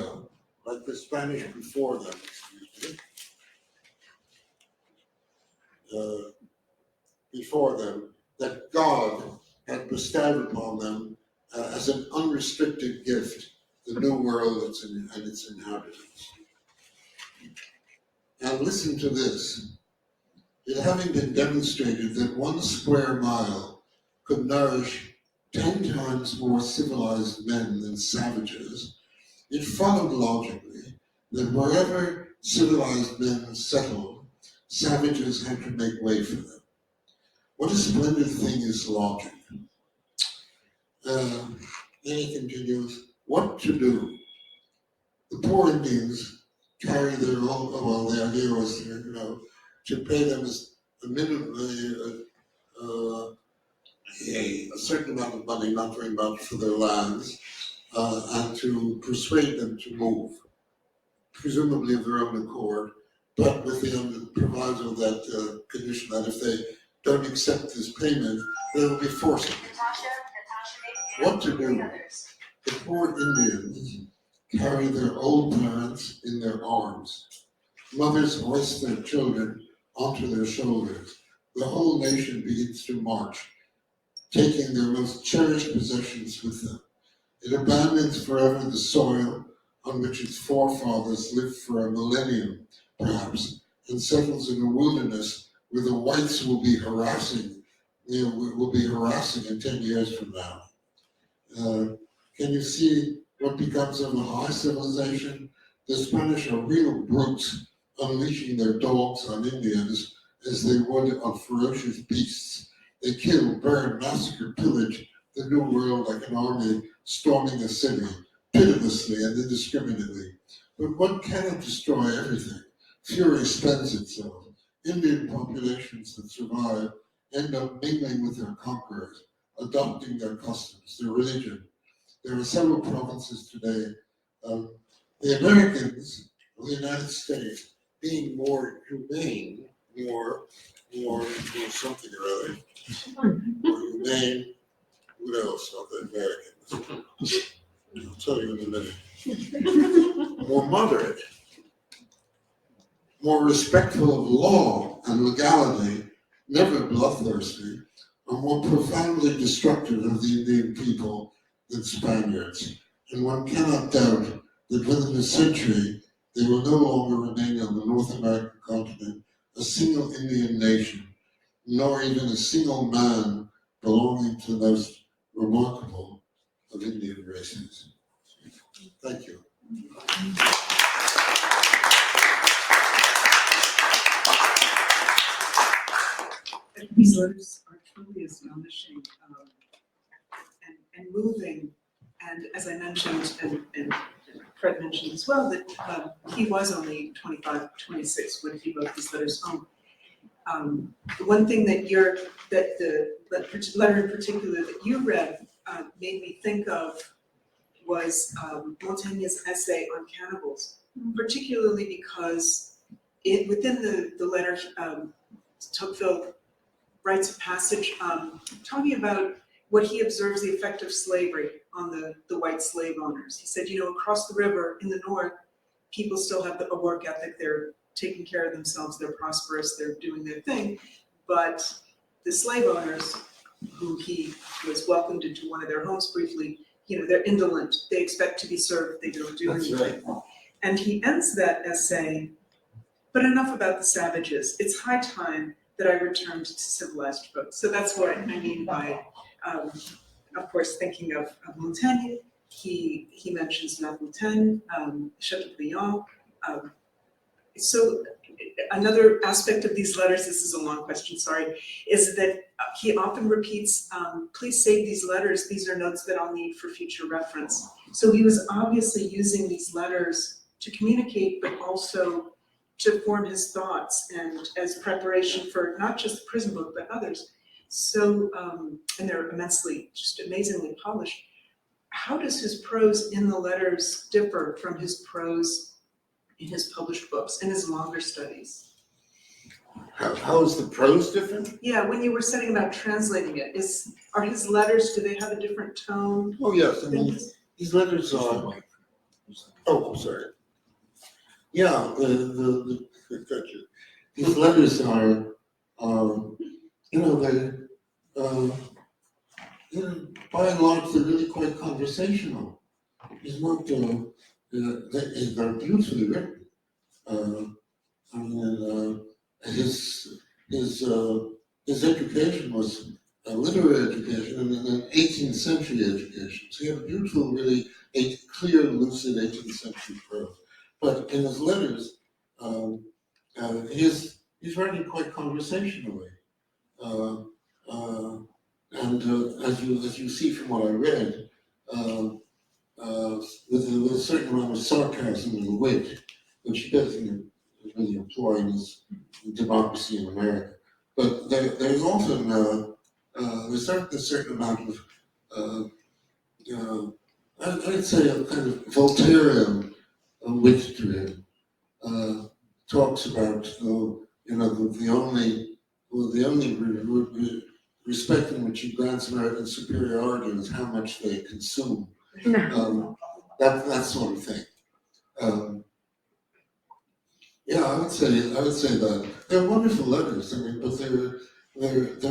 Speaker 7: like the Spanish before them, that God had bestowed upon them as an unrestricted gift the new world and its inhabitants. And listen to this. It having been demonstrated that 1 square mile could nourish 10 times more civilized men than savages, it followed logically that wherever civilized men settled, savages had to make way for them. What a splendid thing is logic. Then he continues, what to do? The poor Indians carry their own, well, the idea was, to pay them a minimum, a certain amount of money, not very much, for their lands, and to persuade them to move, presumably of their own accord, but with the proviso that condition that if they don't accept this payment, they will be forced. What to do? The poor Indians carry their old parents in their arms. Mothers hoist their children onto their shoulders. The whole nation begins to march, taking their most cherished possessions with them. It abandons forever the soil on which its forefathers lived for a millennium, perhaps, and settles in a wilderness where the whites will be harassing in 10 years from now. Can you see what becomes of the high civilization? The Spanish are real brutes, unleashing their dogs on Indians as they would on ferocious beasts. They kill, burn, massacre, pillage the new world like an army storming a city, pitilessly and indiscriminately. But one cannot destroy everything. Fury spends itself. Indian populations that survive end up mingling with their conquerors, adopting their customs, their religion. There are several provinces today. The Americans of the United States being more humane, more something or other, more humane, what else of the Americans? I'll tell you in a minute. More moderate, more respectful of law and legality, never bloodthirsty, are more profoundly destructive of the Indian people than Spaniards. And one cannot doubt that within a century, they will no longer remain on the North American continent a single Indian nation, nor even a single man belonging to the most remarkable of Indian races. Thank you.
Speaker 4: These letters are truly astonishing and moving. And as I mentioned, and Fred mentioned as well, that he was only 25, 26 when he wrote these letters home. The one thing that the letter in particular that you read made me think of was Montaigne's essay on cannibals, particularly because within the letter, Tocqueville writes a passage talking about what he observes the effect of slavery on the white slave owners. He said, across the river in the north, people still have a work ethic. They're taking care of themselves. They're prosperous. They're doing their thing. But the slave owners, who he was welcomed into one of their homes briefly, they're indolent. They expect to be served. They don't do
Speaker 7: That's
Speaker 4: anything. And he ends that as saying, but enough about the savages. It's high time that I returned to civilized folks. So that's what I mean by, of course, thinking of Montaigne. He mentions La Fontaine, Chateaubriand. So another aspect of these letters, this is a long question, sorry, is that he often repeats, please save these letters. These are notes that I'll need for future reference. So he was obviously using these letters to communicate, but also to form his thoughts and as preparation for not just the prison book, but others. So, and they're just amazingly polished. How does his prose in the letters differ from his prose in his published books and his longer studies?
Speaker 7: How is the prose different?
Speaker 4: Yeah, when you were saying about translating it, are his letters, do they have a different tone?
Speaker 7: Oh, yes, I mean, these letters are, oh, I'm sorry. Yeah, gotcha. These letters are, by and large, they're really quite conversational. It's not, they're beautifully written. His education was a literary education and an 18th century education. So he had a beautiful, really clear, lucid 18th century prose. But in his letters, he's writing quite conversationally. As you see from what I read, with a certain amount of sarcasm and wit, which he doesn't really employ in his Democracy in America. But there's often a certain amount of I'd say a kind of Voltairean wit to him. Talks about the only respect in which he grants American superiority is how much they consume. That sort of thing. Yeah, I would say that they're wonderful letters. I mean, but they're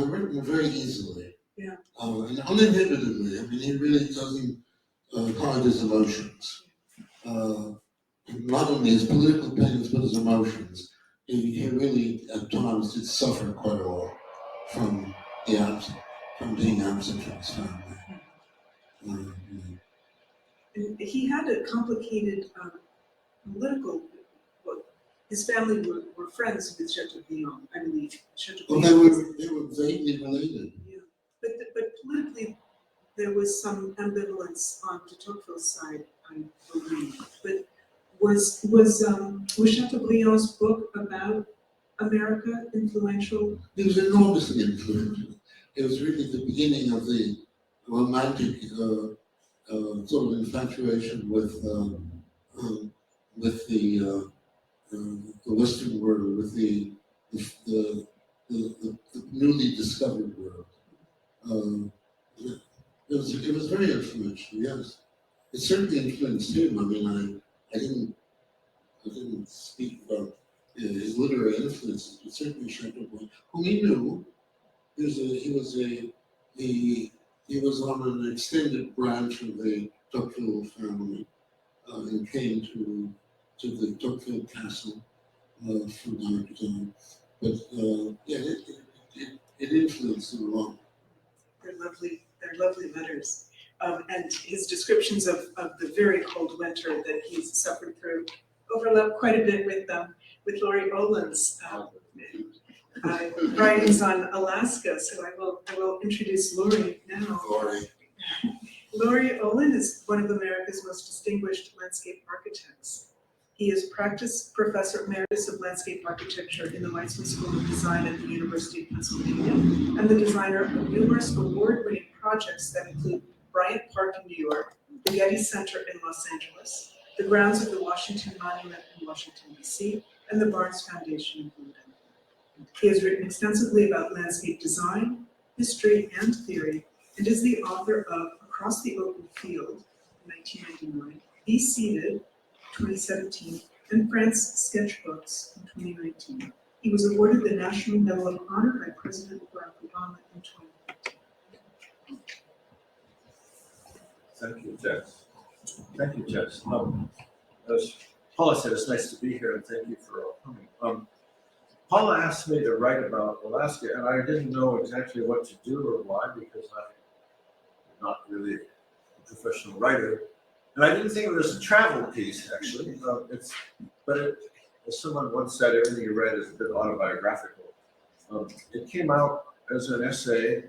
Speaker 7: written very easily.
Speaker 4: Yeah.
Speaker 7: And uninhibitedly. I mean, he really doesn't hide his emotions. Not only his political opinions, but his emotions. He really, at times, did suffer quite a lot from being absent from his family.
Speaker 4: And he had a complicated political. His family were friends with Chateaubriand, I believe.
Speaker 7: Well, they were vaguely related.
Speaker 4: Yeah, but politically, there was some ambivalence on de Tocqueville's side, I believe. But was Chateaubriand's book about America influential?
Speaker 7: It was enormously influential. It was really the beginning of the romantic sort of infatuation with the Western world, with the newly discovered world. It was very influential. Yes, it certainly influenced him. I mean, I didn't speak about his literary influences, but certainly Chateaubriand, whom he knew. He was on an extended branch of the Tocqueville family, and came to the Tocqueville castle from time to time. But it influenced him a lot.
Speaker 4: They're lovely letters. And his descriptions of the very cold winter that he's suffered through overlap quite a bit with Laurie Olin's writings on Alaska. So I will introduce Laurie now. Laurie Olin is one of America's most distinguished landscape architects. He is Practice Professor Emeritus of Landscape Architecture in the Weizmann School of Design at the University of Pennsylvania, and the designer of numerous award-winning projects that include Bryant Park in New York, the Getty Center in Los Angeles, the grounds of the Washington Monument in Washington, D.C., and the Barnes Foundation in London. He has written extensively about landscape design, history, and theory, and is the author of Across the Open Field, 1999, Be Seated, 2017, and France Sketchbooks in 2019. He was awarded the National Medal of Honor by President Barack Obama in 2015.
Speaker 8: Thank you, Tess. Thank you, Tess. As Paula said, it's nice to be here, and thank you for all coming. Paula asked me to write about Alaska, and I didn't know exactly what to do or why, because I'm not really a professional writer. And I didn't think it was a travel piece, actually. As someone once said, everything you read is a bit autobiographical. It came out as an essay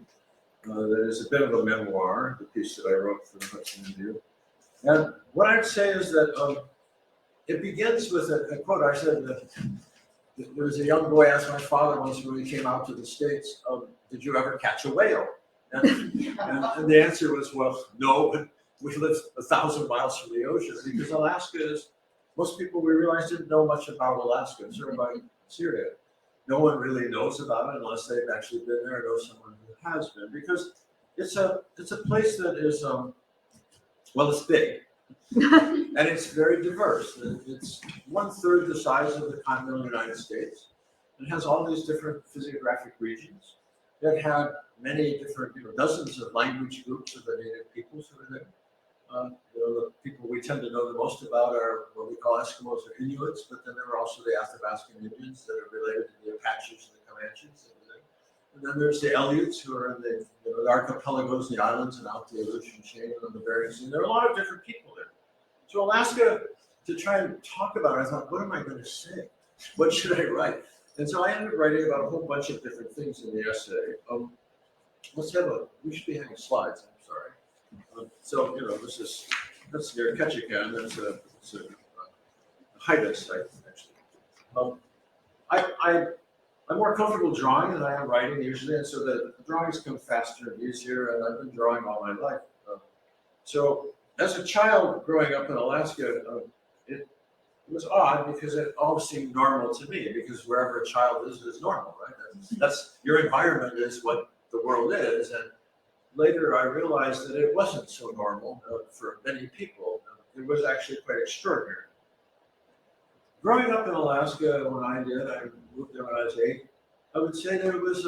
Speaker 8: that is a bit of a memoir, the piece that I wrote for the Hudson Review. And what I'd say is that it begins with a quote. I said that there was a young boy asked my father once when he came out to the States, did you ever catch a whale? And the answer was, well, no, but we live 1,000 miles from the ocean, because Alaska is, most people we realize didn't know much about Alaska. It's sort of like Syria. No one really knows about it unless they've actually been there or know someone who has been, because it's a place that is, well, it's big. And it's very diverse. It's 1/3 the size of the continental United States. It has all these different physiographic regions. It had many different, dozens of language groups of the native peoples who are there. The people we tend to know the most about are what we call Eskimos or Inuits, but then there are also the Athabascan Indians that are related to the Apaches and the Comanches that are there. And then there's the Aleuts who are in the archipelagos, the islands, and out the Aleutian chain and the Bering Sea. There are a lot of different people there. So Alaska, to try and talk about it, I thought, what am I going to say? What should I write? And so I ended up writing about a whole bunch of different things in the essay. We should be having slides, I'm sorry. That's near Ketchikan, it's a high site, actually. I'm more comfortable drawing than I am writing usually, and so the drawings come faster and easier, and I've been drawing all my life. So as a child growing up in Alaska, it was odd because it all seemed normal to me, because wherever a child is normal, right? That's your environment is what the world is, and later I realized that it wasn't so normal for many people. It was actually quite extraordinary. Growing up in Alaska, when I moved there when I was 8, I would say that it was,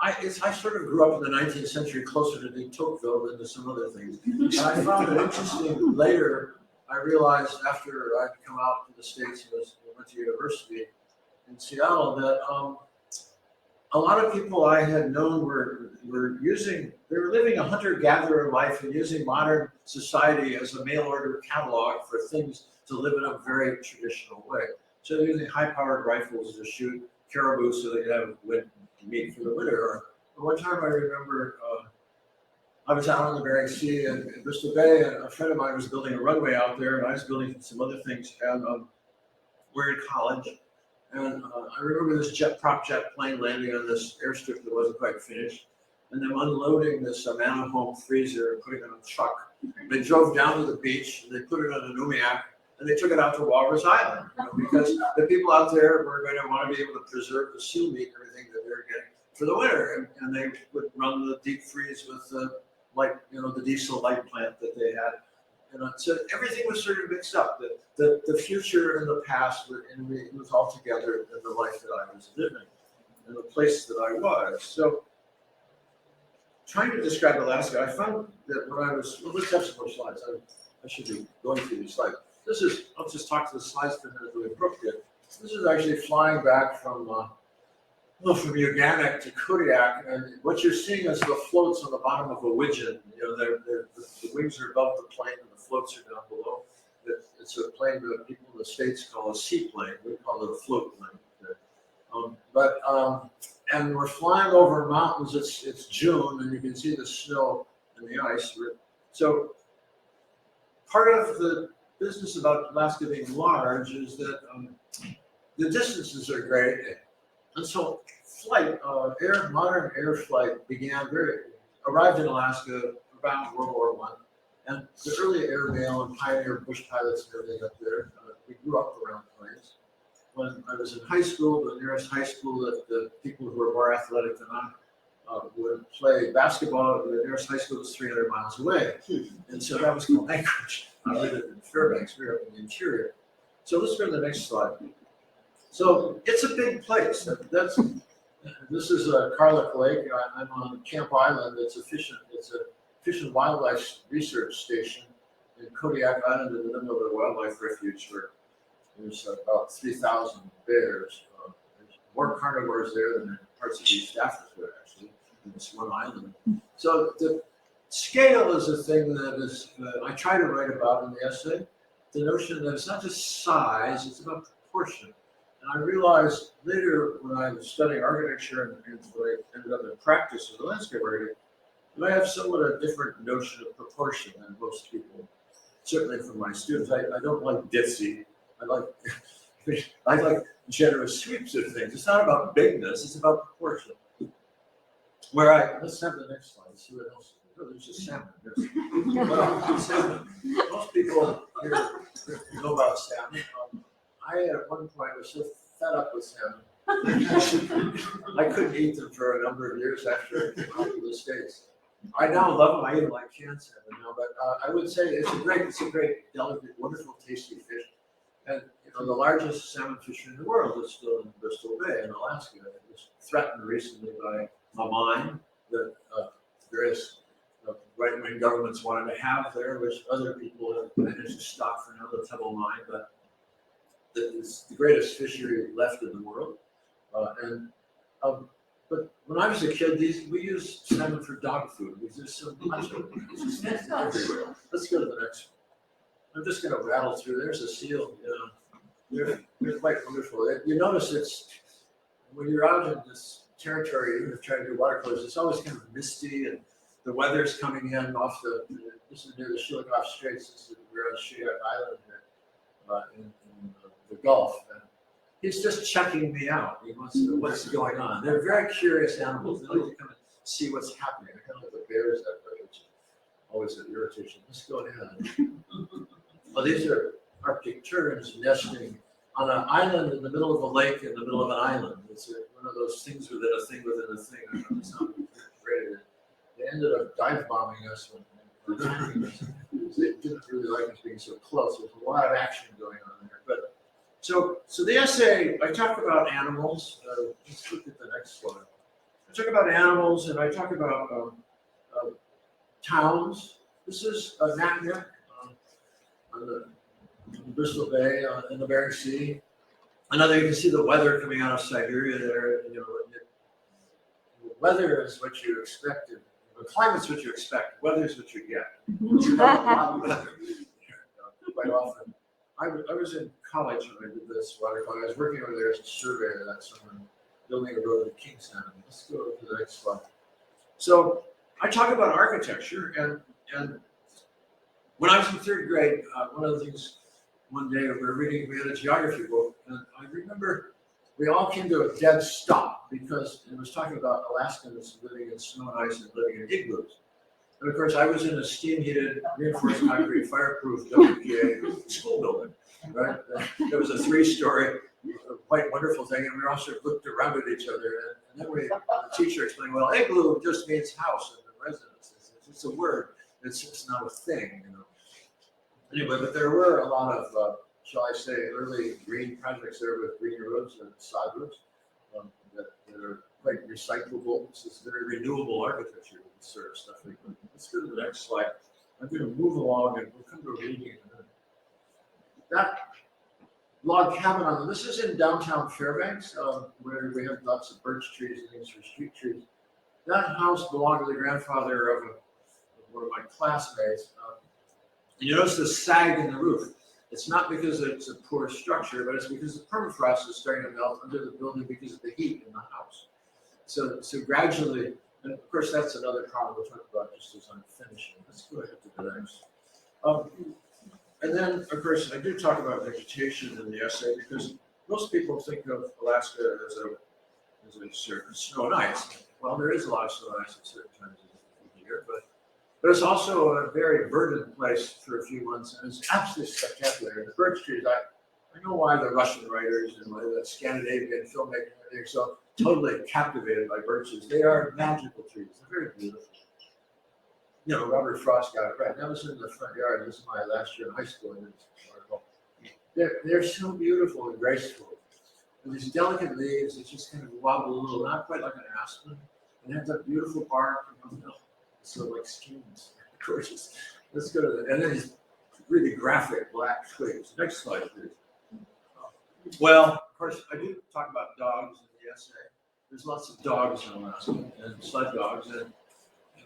Speaker 8: I sort of grew up in the 19th century closer to de Tocqueville than to some other things. And I found it interesting later. I realized after I'd come out to the States and went to university in Seattle that a lot of people I had known were living a hunter-gatherer life and using modern society as a mail order catalog for things to live in a very traditional way. So they're using high-powered rifles to shoot caribou so they could have meat for the winter. Or one time I remember I was out on the Bering Sea in Bristol Bay, and a friend of mine was building a runway out there, and I was building some other things. And we're in college, and I remember this prop jet plane landing on this airstrip that wasn't quite finished, and them unloading this man-at-home freezer and putting it on a truck. They drove down to the beach, and they put it on an umiak, and they took it out to Walrus Island, because the people out there were going to want to be able to preserve the seal meat and everything that they were getting for the winter, and they would run the deep freeze with the diesel light plant that they had. So everything was sort of mixed up. The future and the past was all together in the life that I was living, and the place that I was. So trying to describe Alaska, I found that when I was, let's have some more slides. I should be going through these slides. I'll just talk to the slides for a minute the way Brooke did. This is actually flying back from Uganik to Kodiak, and what you're seeing is the floats on the bottom of a widgeon. The wings are above the plane and the floats are down below. It's a plane that people in the States call a seaplane. We call it a float plane. And we're flying over mountains. It's June, and you can see the snow and the ice. So part of the business about Alaska being large is that the distances are great. And so modern air flight arrived in Alaska around World War I. And the early airmail and pioneer bush pilots and everything up there we grew up around plains. When I was in high school, the nearest high school that the people who were more athletic than I would play basketball, the nearest high school was 300 miles away. And so that was called Anchorage. I lived in Fairbanks, we were up in the interior. So let's go to the next slide. So it's a big place. This is Carlick Lake. I'm on Camp Island. It's a fish and wildlife research station in Kodiak Island in the middle of the wildlife refuge where there's about 3,000 bears. There's more carnivores there than in parts of East Africa, actually, in this one island. So the scale is a thing that I try to write about in the essay. The notion that it's not just size, it's about proportion. And I realized later when I was studying architecture and when I ended up in practice as a landscape architect, that I have somewhat a different notion of proportion than most people. Certainly from my students, I don't like ditzy. I like generous sweeps of things. It's not about bigness, it's about proportion. Let's have the next slide, see what else. Oh, there's a salmon. Well, salmon. Most people here know about salmon. I at one point was so fed up with salmon. I couldn't eat them for a number of years after I came out to the States. I now love them. I even like canned salmon now, but I would say it's a great, delicate, wonderful, tasty fish. And the largest salmon fishery in the world is still in Bristol Bay in Alaska. It was threatened recently by a mine that various right-wing governments wanted to have there, which other people have managed to stop for now, the Tubble mine, but it's the greatest fishery left in the world. But when I was a kid, we used salmon for dog food because there's so much of it. It's just everywhere. Let's go to the next one. I'm just going to rattle through. There's a seal. They're quite wonderful. You notice when you're out in this territory, even if you're trying to do watercolors, it's always kind of misty and the weather's coming in off this is near the Chillicothe Straits. We're on Shirak Island here in the Gulf. And he's just checking me out. He wants to know what's going on. They're very curious animals. They like to come and see what's happening. I kind of like the bears that way, which is always an irritation. Let's go ahead. Well, these are Arctic terns nesting on an island in the middle of a lake in the middle of an island. It's one of those things within a thing within a thing. I don't know, it's not great. They ended up dive bombing us when attacking us. They didn't really like us being so close. There's a lot of action going on there. But so the essay, I talk about animals. Let's look at the next slide. I talk about animals and I talk about towns. This is Naknek on the Bristol Bay in the Bering Sea. Another, you can see the weather coming out of Siberia there. The weather is what you expected. The climate's what you expect. Weather's what you get. Quite often. I was in college when I did this watercolor. I was working over there as a surveyor that summer, building a road to Kingstown. Let's go to the next slide. So I talk about architecture, and when I was in third grade, one of the things, one day we had a geography book, and I remember we all came to a dead stop because it was talking about Alaskans living in snow and ice and living in igloos. And of course, I was in a steam-heated, reinforced concrete, fireproof WPA school building, right? There was a 3-story, quite wonderful thing, and we all sort of looked around at each other, and then the teacher explained, well, igloo just means house in the residence. It's a word. It's not a thing, Anyway, but there were a lot of, shall I say, early green projects there with green roads and sod roads that are quite recyclable. This is very renewable architecture, this sort of stuff. Let's go to the next slide. I'm going to move along and we'll come to a reading in a minute. That log cabin this is in downtown Fairbanks, where we have lots of birch trees and things for street trees. That house belonged to the grandfather of one of my classmates. You notice the sag in the roof. It's not because it's a poor structure, but it's because the permafrost is starting to melt under the building because of the heat in the house. So gradually, and of course that's another problem we'll talk about just as I'm finishing. Let's go ahead to the next. And then, of course, I do talk about vegetation in the essay because most people think of Alaska as a certain snow and ice. Well, there is a lot of snow and ice at certain times of the year, but it's also a very verdant place for a few months, and it's absolutely spectacular. And the birch trees, I know why the Russian writers and why the Scandinavian filmmakers are so totally captivated by birches. They are magical trees. They're very beautiful. You know, Robert Frost got it right. That was in the front yard. This is my last year in high school in this article. They're so beautiful and graceful. And these delicate leaves, they just kind of wobble a little, not quite like an aspen. And they have that beautiful bark. So like skins. Gorgeous. Let's go to the, and then these really graphic black twigs. Next slide, please. Well, of course, I do talk about dogs in the essay. There's lots of dogs in Alaska and sled dogs. And,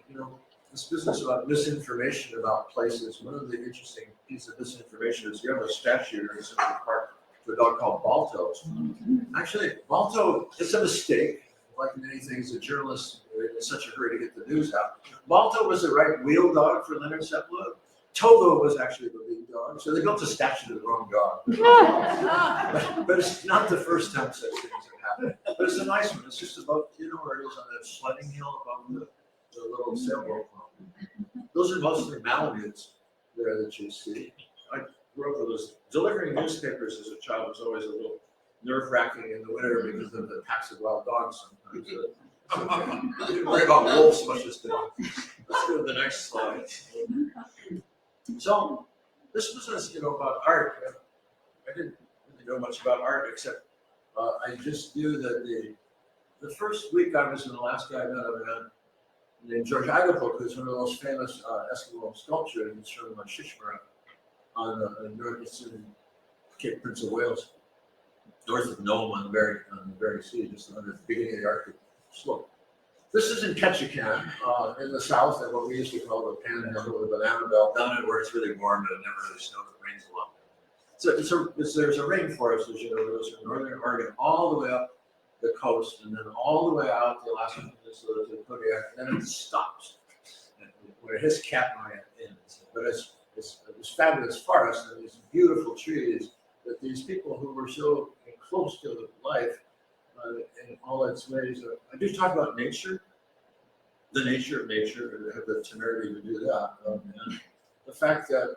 Speaker 8: you know, this business about misinformation about places, one of the interesting pieces of misinformation is you have a statue here in Central Park to a dog called Balto. Actually, Balto, it's a mistake. Like many things, the journalists are in such a hurry to get the news out. Balto was the right wheel dog for Leonard Sepulveda. Togo was actually the lead dog, so they built a statue of the wrong dog. but it's not the first time such things have happened. But it's a nice one. It's just about, you know where it is on that sledding hill above the little sailboat club. Those are mostly Malamutes there that you see. I grew up with those. Delivering newspapers as a child was always a little nerve-wracking in the winter because of the packs of wild dogs sometimes. I didn't worry about wolves much as dogs. Let's go to the next slide. So this business, you know, about art, I didn't really know much about art except I just knew that the first week I was in Alaska, I met a man named George Agapok, who's one of the most famous Eskimo sculptors. He's from Shishmara on the Cape Prince of Wales, north of Nome on the Bering Sea, just under the beginning of the Arctic slope. This is in Ketchikan, in the south, at what we used to call the Panhandle, the Banana Belt, down in where it's really warm and it never really snows, it rains a lot. So there's a rainforest, as you know, that goes from northern Oregon all the way up the coast, and then all the way out the Alaska Peninsula to Kodiak, and then it stops where it his Katmai ends. But it's fabulous forest and these beautiful trees that these people who were so close to life in all its ways. I do talk about nature, the nature of nature, and have the temerity to do that. And the fact that,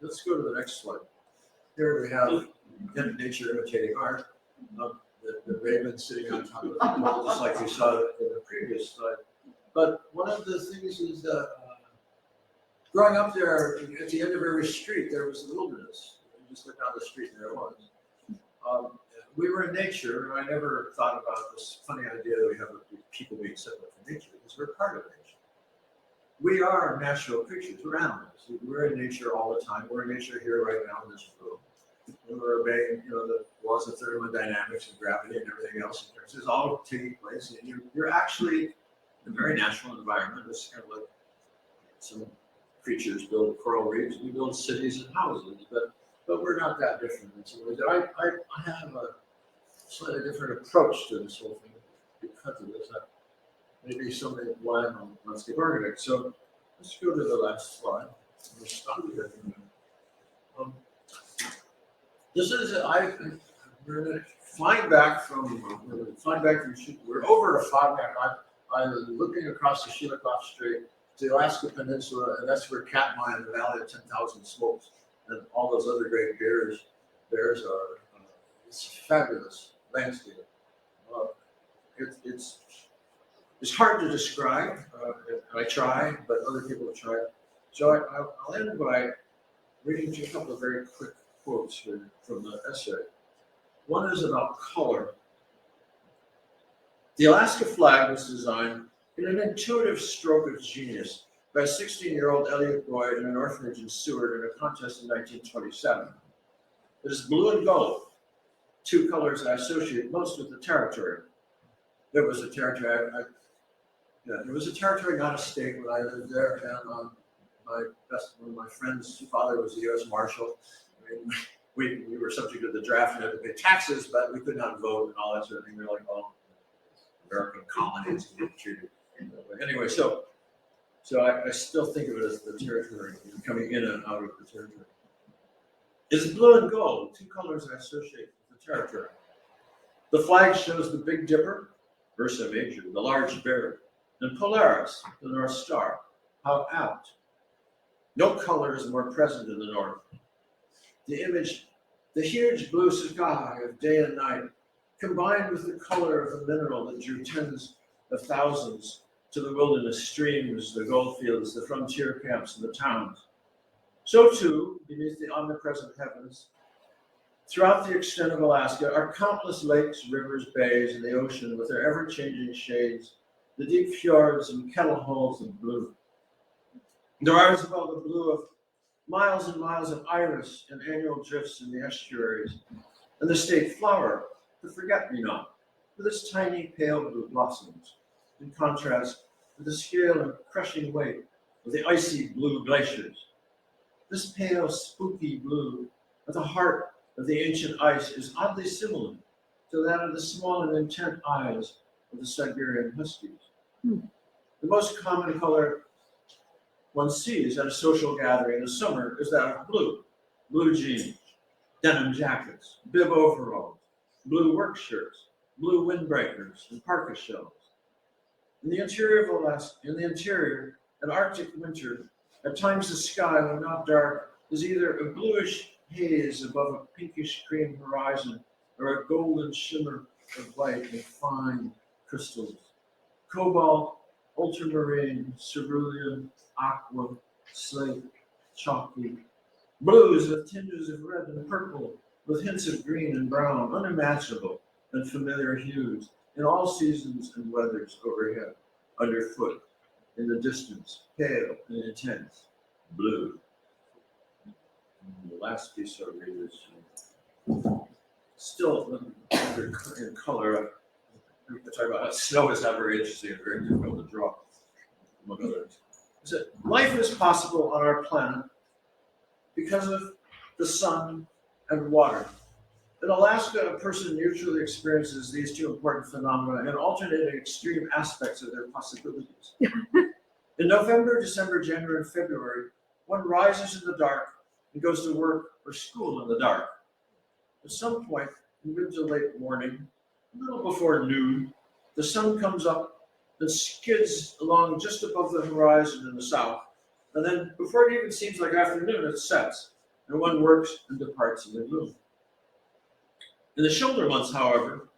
Speaker 8: let's go to the next slide. Here we have nature imitating art. The raven sitting on top of the pole, just like we saw in the previous slide. But one of the things is that growing up there, at the end of every street, there was the wilderness. You just look down the street and there it was. We were in nature, and I never thought about this funny idea that we have of people being separate from nature, because we're part of nature. We are natural creatures, we're animals. We're in nature all the time. We're in nature here right now in this room. And we're obeying, you know, the laws of thermodynamics and gravity and everything else. It's all taking place, and you're actually in a very natural environment. It's kind of like some creatures build coral reefs, we build cities and houses, but we're not that different in some ways. I have a slightly different approach to this whole thing because of this. Maybe something why I'm a landscape architect. So let's go to the last slide. We'll stop here. This is we're flying back from we're over a fog map. I'm looking across the Shelikof Strait to the Alaska Peninsula, and that's where Katmai and the Valley of 10,000 Smokes and all those other great bears are. It's a fabulous landscape. It's hard to describe. I try, but other people have tried. So I'll end by reading you a couple of very quick quotes here from the essay. One is about color. The Alaska flag was designed in an intuitive stroke of genius by a 16-year-old Elliot Boyd in an orphanage in Seward in a contest in 1927. It is blue and gold, two colors I associate most with the territory. There was a territory, it was a territory, not a state, when I lived there, and one of my friends' father was a U.S. Marshal. I mean, we were subject to the draft and had to pay taxes, but we could not vote and all that sort of thing. We were like, well, American colonies and treated that way. Anyway, so I still think of it as the territory, coming in and out of the territory. It's blue and gold, two colors I associate with the territory. The flag shows the Big Dipper, Ursa Major, the large bear, and Polaris, the North Star. How apt. No color is more present in the north. The image The huge blue sky of day and night, combined with the color of the mineral that drew tens of thousands to the wilderness streams, the goldfields, the frontier camps, and the towns. So too, beneath the omnipresent heavens, throughout the extent of Alaska are countless lakes, rivers, bays, and the ocean with their ever-changing shades, the deep fjords and kettle holes of blue. There are as well the blue of miles and miles of iris and annual drifts in the estuaries, and the state flower, the forget-me-not, with its tiny pale blue blossoms, in contrast with the scale and crushing weight of the icy blue glaciers. This pale, spooky blue at the heart of the ancient ice is oddly similar to that of the small and intent eyes of the Siberian huskies. The most common color one sees at a social gathering in the summer is that of blue. Blue jeans, denim jackets, bib overalls, blue work shirts, blue windbreakers, and parka shells. In the interior of Alaska, an Arctic winter, at times the sky, when not dark, is either a bluish haze above a pinkish cream horizon or a golden shimmer of light and fine crystals. Cobalt, ultramarine, cerulean, aqua, slate, chalky. Blues with tinges of red and purple, with hints of green and brown, unimaginable and familiar hues in all seasons and weathers overhead, underfoot, in the distance, pale and intense, blue. And the last piece I'll read is still in color. We talk about how snow is not very interesting and very difficult to draw, among others. Is that life is possible on our planet because of the sun and water. In Alaska, a person usually experiences these two important phenomena in alternating extreme aspects of their possibilities. In November, December, January, and February, one rises in the dark and goes to work or school in the dark. At some point, in mid to late morning, a little before noon, the sun comes up and skids along just above the horizon in the south, and then before it even seems like afternoon, it sets, and one works and departs in the gloom. In the shoulder months, however,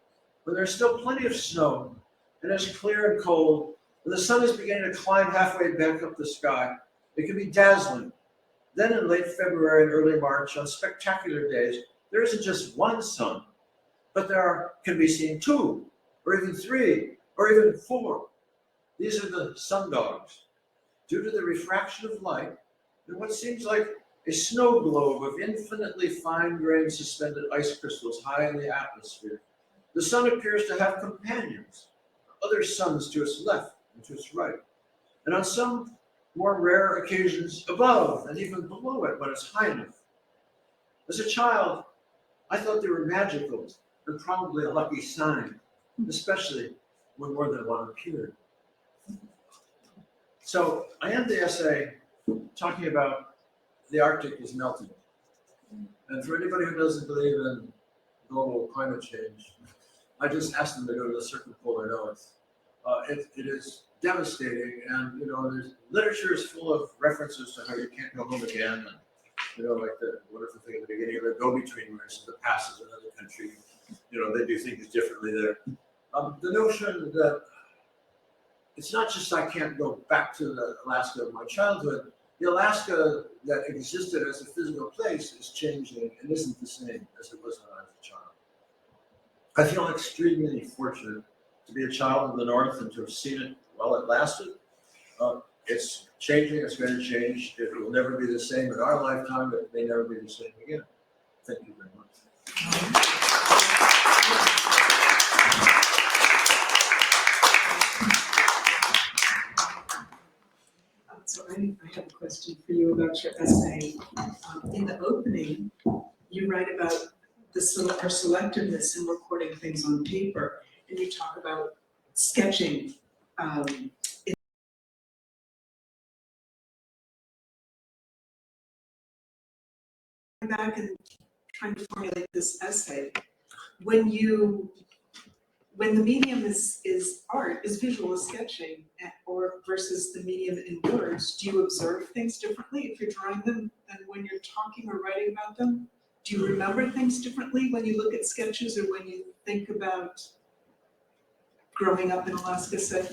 Speaker 8: when there's still plenty of snow, and it's clear and cold, and the sun is beginning to climb halfway back up the sky, it can be dazzling. Then in late February and early March, on spectacular days, there isn't just one sun, but can be seen two, or even three, or even four. These are the sundogs. Due to the refraction of light and what seems like a snow globe of infinitely fine-grained suspended ice crystals high in the atmosphere, the sun appears to have companions, other suns to its left and to its right, and on some more rare occasions above and even below it when it's high enough. As a child, I thought they were magical and probably a lucky sign, especially when more than one appeared. So I end the essay talking about the Arctic is melting. And for anybody who doesn't believe in global climate change, I just ask them to go to the circum polar north. It is devastating, and there's literature is full of references to how you can't go home again, and like the wonderful thing at the beginning of the go-between where the past is another country. They do things differently there. The notion that it's not just I can't go back to the Alaska of my childhood. The Alaska that existed as a physical place is changing and isn't the same as it was when I was a child. I feel extremely fortunate to be a child of the North and to have seen it while it lasted. It's changing, it's going to change. It will never be the same in our lifetime, but it may never be the same again. Thank you very much.
Speaker 4: So I have a question for you about your essay. In the opening, you write about our selectiveness in recording things on paper, and you talk about sketching. Back and trying to formulate this essay, when the medium is art, is visual sketching, or versus the medium in words, do you observe things differently if you're drawing them than when you're talking or writing about them? Do you remember things differently when you look at sketches or when you think about growing up in Alaska, say?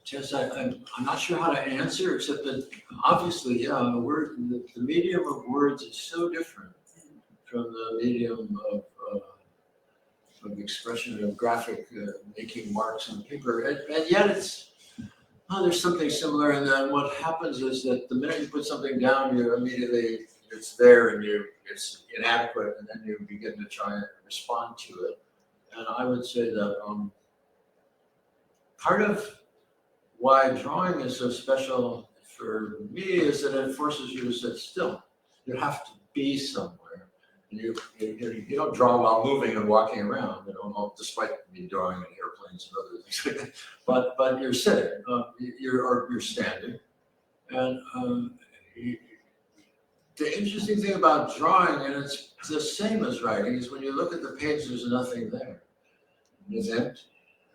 Speaker 9: Jess, I'm not sure how to answer, except that obviously, yeah, the medium of words is so different from the medium of expression of graphic, making marks on paper, and yet there's something similar, and then what happens is that the minute you put something down, you immediately, it's there and it's inadequate, and then you begin to try and respond to it. And I would say that part of why drawing is so special for me is that it forces you to sit still. You have to be somewhere. And you don't draw while moving and walking around, despite me drawing in airplanes and other things like that. But you're sitting, you're standing. And the interesting thing about drawing, and it's the same as writing, is when you look at the page, there's nothing there. It's empty.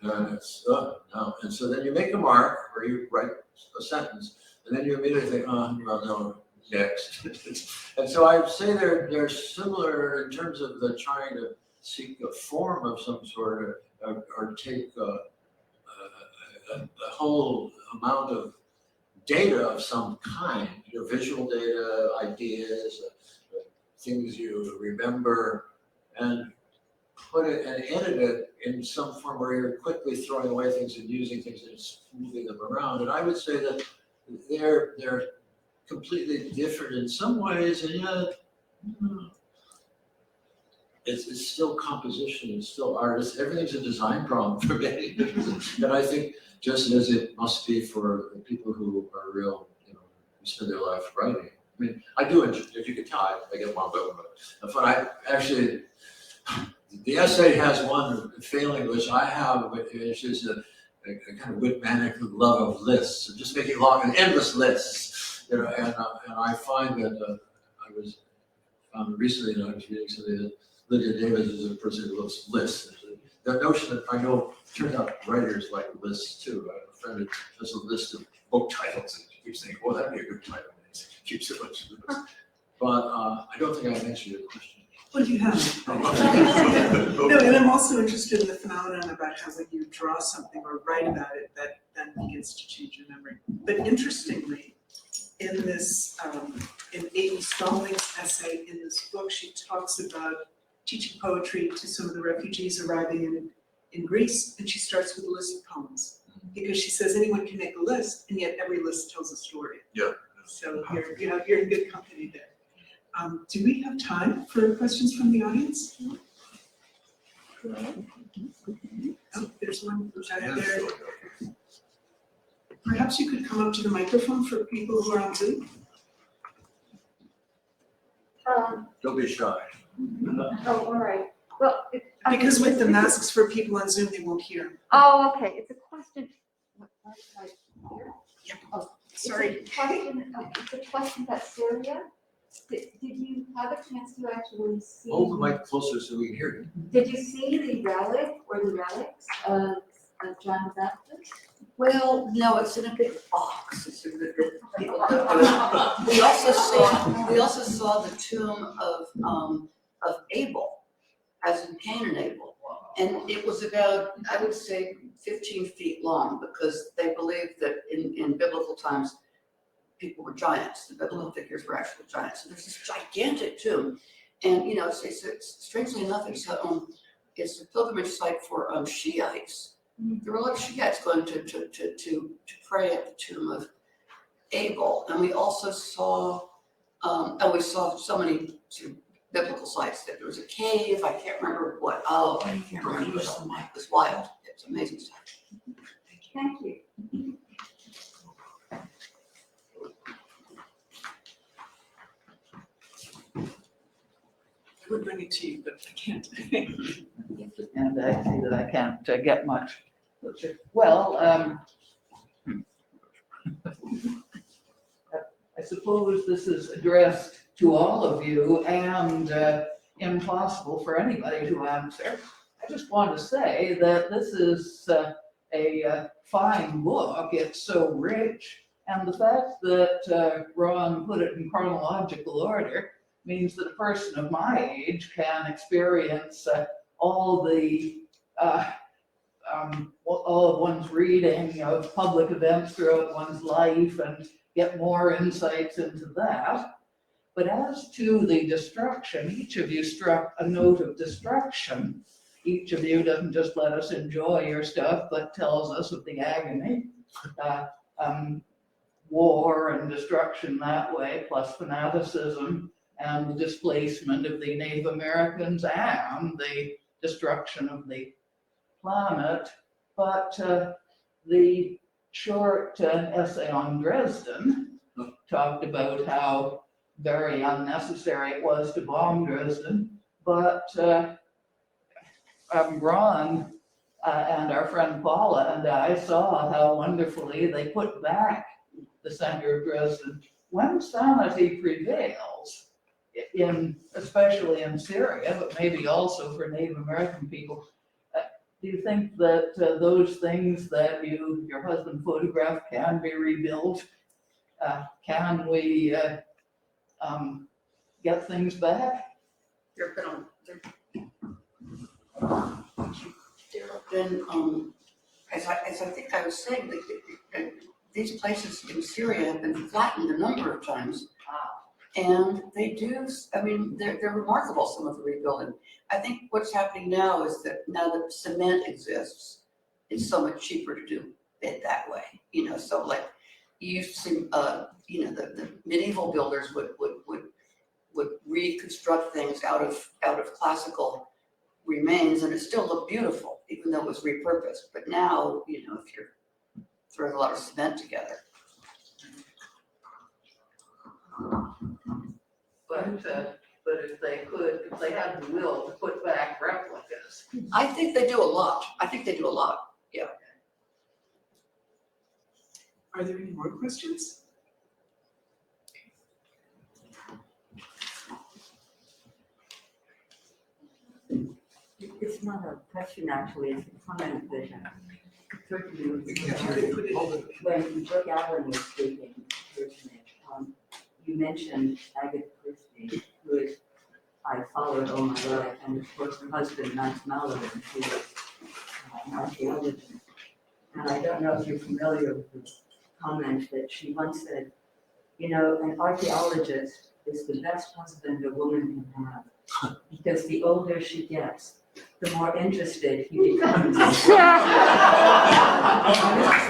Speaker 9: And it's no. And so then you make a mark or you write a sentence, and then you immediately think, well, no, next. And so I would say they're similar in terms of the trying to seek a form of some sort, or take a whole amount of data of some kind, visual data, ideas, things you remember, and put it and edit it in some form where you're quickly throwing away things and using things and just moving them around. And I would say that they're completely different in some ways, and yet it's still composition, it's still art. Everything's a design problem for me. And I think just as it must be for the people who are real, who spend their life writing. I mean, I do enjoy, if you could tell, I get wound up with it. But I actually, the essay has one failing, which I have, which is a kind of Whitmanic love of lists, of just making long and endless lists. And I find that I was found recently that I was reading something that Lydia Davis is a person who loves lists. The notion that I know turns out writers like lists too. I have a friend who has a list of book titles and keeps thinking, well, that'd be a good title. And he keeps it much. But I don't think I answered your question.
Speaker 4: Well, you have. No, and I'm also interested in the phenomenon about how when you draw something or write about it, that then begins to change your memory. But interestingly, in this, in Amy Stalling's essay in this book, she talks about teaching poetry to some of the refugees arriving in Greece, and she starts with a list of poems. Because she says anyone can make a list, and yet every list tells a story.
Speaker 9: Yeah.
Speaker 4: So you're in good company there. Do we have time for questions from the audience? Oh, there's one right there. Perhaps you could come up to the microphone for people who are on Zoom.
Speaker 9: Don't be shy.
Speaker 6: Oh, all right. Well,
Speaker 4: Because with the masks for people on Zoom, they won't hear.
Speaker 6: Oh, okay. It's a question.
Speaker 4: Yeah.
Speaker 6: Oh,
Speaker 4: Sorry.
Speaker 6: It's a question about Syria. Did you have a chance to actually see?
Speaker 9: Hold the mic closer so we can hear you.
Speaker 6: Did you see the relic or the relics of John the Baptist?
Speaker 5: Well, no, it's in a big box. It's in the people go to it. We also saw the tomb of Abel, as in Cain and Abel. And it was about, I would say, 15 feet long, because they believed that in biblical times, people were giants. The biblical figures were actually giants. So there's this gigantic tomb. And, it's strangely enough, it's a pilgrimage site for Shiites. There were a lot of Shiites going to pray at the tomb of Abel. And we also saw, we saw so many sort of biblical sites. That there was a cave, I can't remember what, I can't remember. It was wild. It's amazing stuff.
Speaker 6: Thank you.
Speaker 4: I would bring it to you, but I can't.
Speaker 10: And I see that I can't get much. Well, I suppose this is addressed to all of you and impossible for anybody to answer. I just want to say that this is a fine book. It's so rich. And the fact that Ron put it in chronological order means that a person of my age can experience all of one's reading of public events throughout one's life and get more insights into that. But as to the destruction, each of you struck a note of destruction. Each of you doesn't just let us enjoy your stuff, but tells us of the agony, war and destruction that way, plus fanaticism and the displacement of the Native Americans and the destruction of the planet. But the short essay on Dresden talked about how very unnecessary it was to bomb Dresden, but Ron and our friend Paula and I saw how wonderfully they put back the center of Dresden. When sanity prevails, especially in Syria, but maybe also for Native American people, do you think that those things that your husband photographed can be rebuilt? Can we get things back?
Speaker 5: There have been, as I think I was saying, these places in Syria have been flattened a number of times. And they do, I mean, they're remarkable, some of the rebuilding. I think what's happening now is that now that cement exists, it's so much cheaper to do it that way. You know, so like you used to see, you know, the medieval builders would reconstruct things out of classical remains, and it still looked beautiful, even though it was repurposed. But now, you know, if you're throwing a lot of cement together.
Speaker 10: But if they had the will to put back replicas.
Speaker 5: I think they do a lot. Yeah.
Speaker 4: Are there any more questions?
Speaker 11: It's not a question, actually, it's a comment that occurred to me. When Brooke Allen was speaking, you mentioned Agatha Christie, who is, I followed all my life, and of course her husband, Max Mallowan, who was an archaeologist. And I don't know if you're familiar with the comment that she once said, you know, an archaeologist is the best husband a woman can have, because the older she gets, the more interested he becomes. I was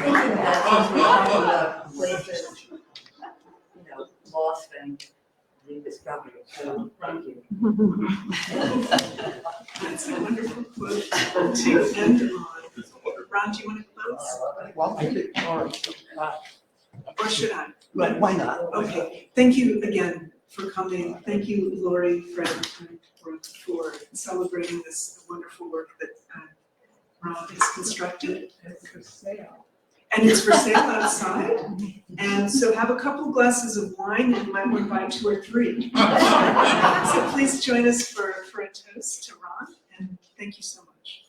Speaker 11: thinking that since we're talking about places, you know, lost and rediscovered. So thank you.
Speaker 4: That's a wonderful quote to end on. Ron, do you want to close?
Speaker 3: Well, I think,
Speaker 4: Or should I?
Speaker 3: right, why not?
Speaker 4: Okay, thank you again for coming. Thank you, Lori, Frederick, and Brooke, for celebrating this wonderful work that Ron has constructed.
Speaker 2: It's for sale.
Speaker 4: And it's for sale outside. And so have a couple glasses of wine, and you might want to buy 2 or 3. So please join us for a toast to Ron, and thank you so much.